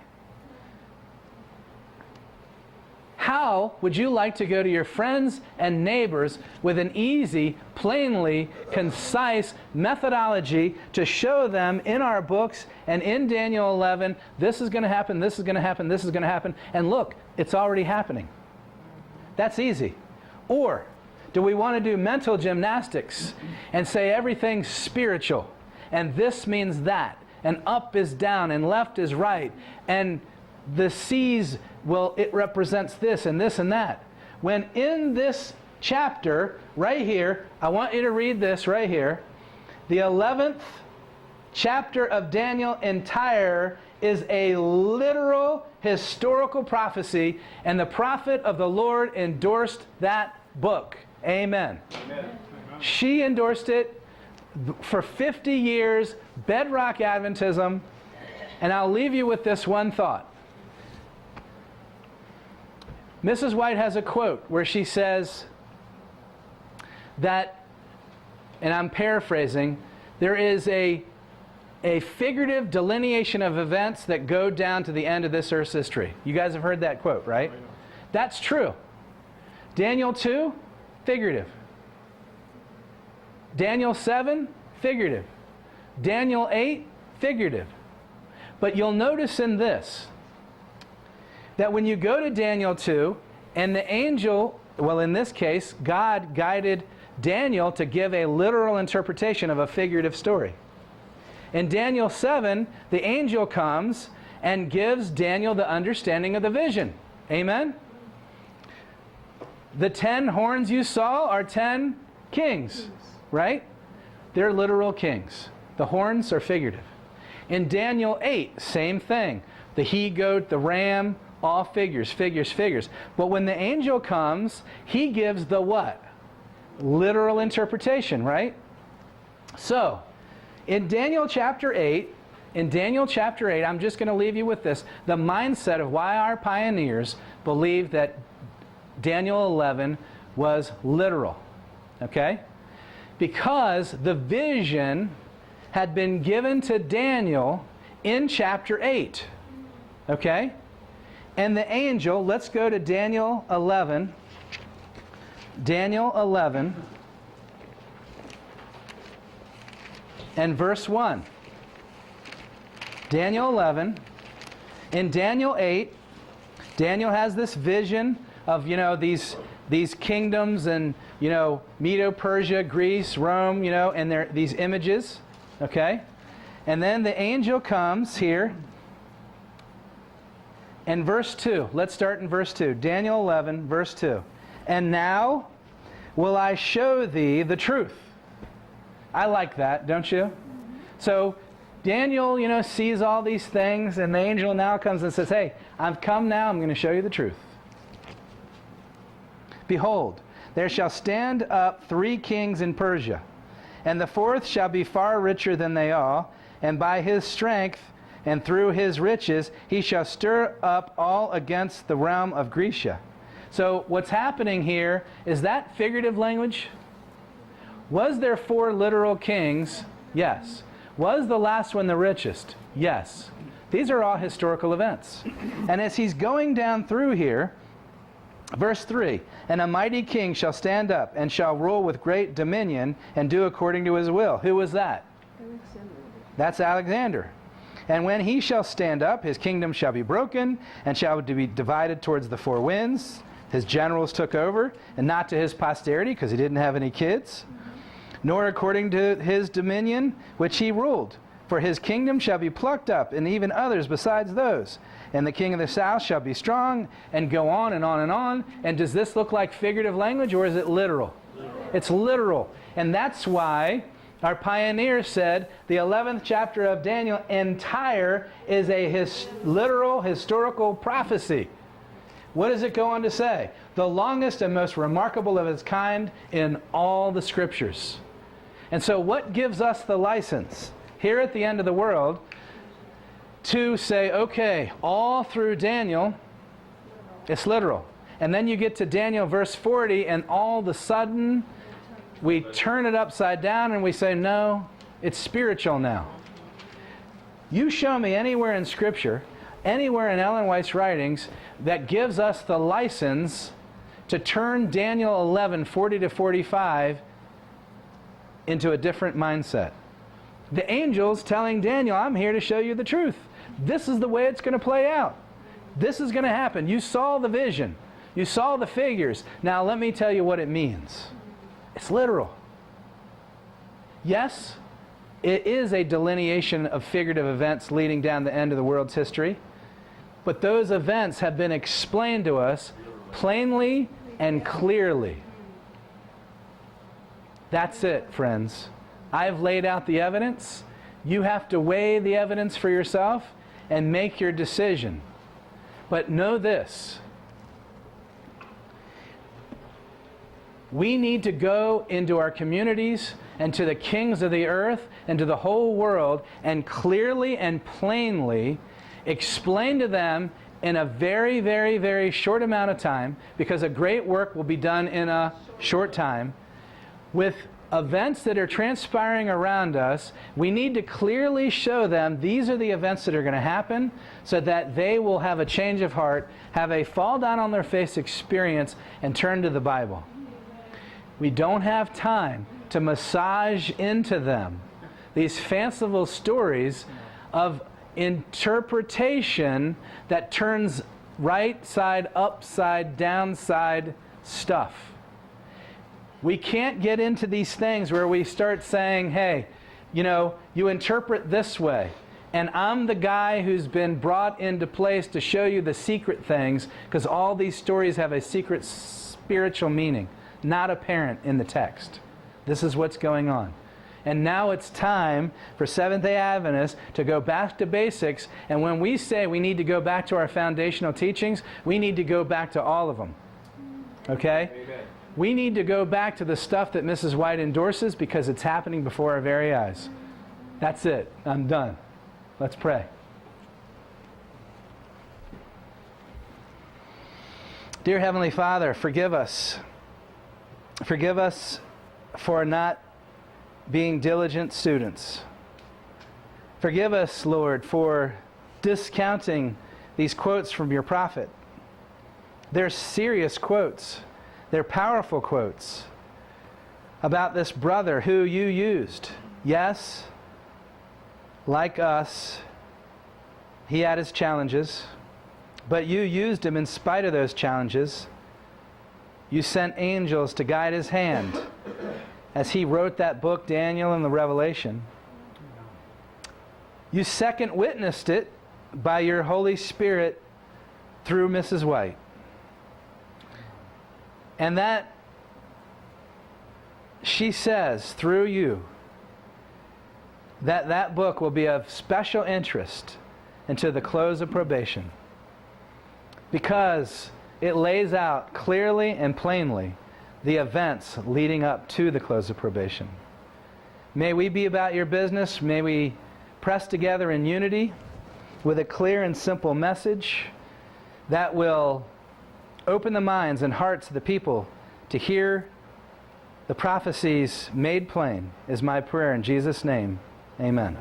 How would you like to go to your friends and neighbors with an easy, plainly, concise methodology to show them in our books and in Daniel 11, this is going to happen, this is going to happen, this is going to happen, and look, it's already happening. That's easy. Or do we want to do mental gymnastics and say everything's spiritual, and this means that, and up is down, and left is right, and the seas, well, it represents this and this and that. When in this chapter, right here, I want you to read this right here. The 11th chapter of Daniel entire is a literal historical prophecy, and the prophet of the Lord endorsed that book. Amen. Amen. She endorsed it for 50 years, bedrock Adventism, and I'll leave you with this one thought. Mrs. White has a quote where she says that, and I'm paraphrasing, there is a figurative delineation of events that go down to the end of this earth's history. You guys have heard that quote, right? That's true. Daniel 2, figurative. Daniel 7, figurative. Daniel 8, figurative. But you'll notice in this, that when you go to Daniel 2, and the angel, well, in this case, God guided Daniel to give a literal interpretation of a figurative story. In Daniel 7, the angel comes and gives Daniel the understanding of the vision. Amen? The 10 horns you saw are 10 kings, right? They're literal kings. The horns are figurative. In Daniel 8, same thing. The he-goat, the ram, all figures, figures, figures. But when the angel comes, he gives the what? Literal interpretation, right? So, in Daniel chapter 8, I'm just going to leave you with this, the mindset of why our pioneers believe that Daniel 11 was literal. Okay? Because the vision had been given to Daniel in chapter 8. Okay? And the angel, let's go to Daniel 11. Daniel 11 and verse 1. Daniel 11. In Daniel 8, Daniel has this vision of these kingdoms and Medo, Persia, Greece, Rome, and these images, okay? And then the angel comes here in verse 2. Let's start in verse 2. Daniel 11, verse 2. And now will I show thee the truth. I like that, don't you? So Daniel, sees all these things, and the angel now comes and says, hey, I've come now, I'm going to show you the truth. Behold, there shall stand up 3 kings in Persia, and the 4th shall be far richer than they all, and by his strength and through his riches he shall stir up all against the realm of Grecia. So what's happening here, is that figurative language? Was there 4 literal kings? Yes. Was the last one the richest? Yes. These are all historical events. And as he's going down through here, verse 3, and a mighty king shall stand up and shall rule with great dominion and do according to his will. Who was that? That's Alexander. And when he shall stand up, his kingdom shall be broken and shall be divided towards the 4 winds. His generals took over, and not to his posterity, because he didn't have any kids, nor according to his dominion which he ruled. For his kingdom shall be plucked up, and even others besides those. And the king of the south shall be strong, and go on and on and on. And does this look like figurative language, or is it literal? It's literal. And that's why our pioneers said the 11th chapter of Daniel entire is a literal historical prophecy. What does it go on to say? The longest and most remarkable of its kind in all the scriptures. And so what gives us the license here at the end of the world to say, okay, all through Daniel, it's literal. And then you get to Daniel verse 40, and all of a sudden we turn it upside down and we say, no, it's spiritual now. You show me anywhere in Scripture, anywhere in Ellen White's writings, that gives us the license to turn Daniel 11, 40 to 45 into a different mindset. The angel's telling Daniel, I'm here to show you the truth. This is the way it's going to play out. This is going to happen. You saw the vision. You saw the figures. Now let me tell you what it means. It's literal. Yes, it is a delineation of figurative events leading down the end of the world's history. But those events have been explained to us plainly and clearly. That's it, friends. I've laid out the evidence. You have to weigh the evidence for yourself and make your decision. But know this. We need to go into our communities and to the kings of the earth and to the whole world and clearly and plainly explain to them in a very, very, very short amount of time, because a great work will be done in a short time, with events that are transpiring around us. We need to clearly show them these are the events that are going to happen, so that they will have a change of heart, have a fall down on their face experience, and turn to the Bible. We don't have time to massage into them these fanciful stories of interpretation that turns right side, upside, downside stuff. We can't get into these things where we start saying, hey, you interpret this way, and I'm the guy who's been brought into place to show you the secret things, because all these stories have a secret spiritual meaning, not apparent in the text. This is what's going on. And now it's time for Seventh-day Adventists to go back to basics. And when we say we need to go back to our foundational teachings, we need to go back to all of them. Okay? Amen. We need to go back to the stuff that Mrs. White endorses, because it's happening before our very eyes. That's it. I'm done. Let's pray. Dear Heavenly Father, forgive us. Forgive us for not being diligent students. Forgive us, Lord, for discounting these quotes from your prophet. They're serious quotes. They're powerful quotes about this brother who you used. Yes, like us, he had his challenges, but you used him in spite of those challenges You sent angels to guide his hand as he wrote that book, Daniel and the Revelation. You second witnessed it by your Holy Spirit through Mrs. White. And that, she says, through you, that book will be of special interest until the close of probation, because it lays out clearly and plainly the events leading up to the close of probation. May we be about your business. May we press together in unity with a clear and simple message that will open the minds and hearts of the people to hear the prophecies made plain, is my prayer in Jesus' name. Amen.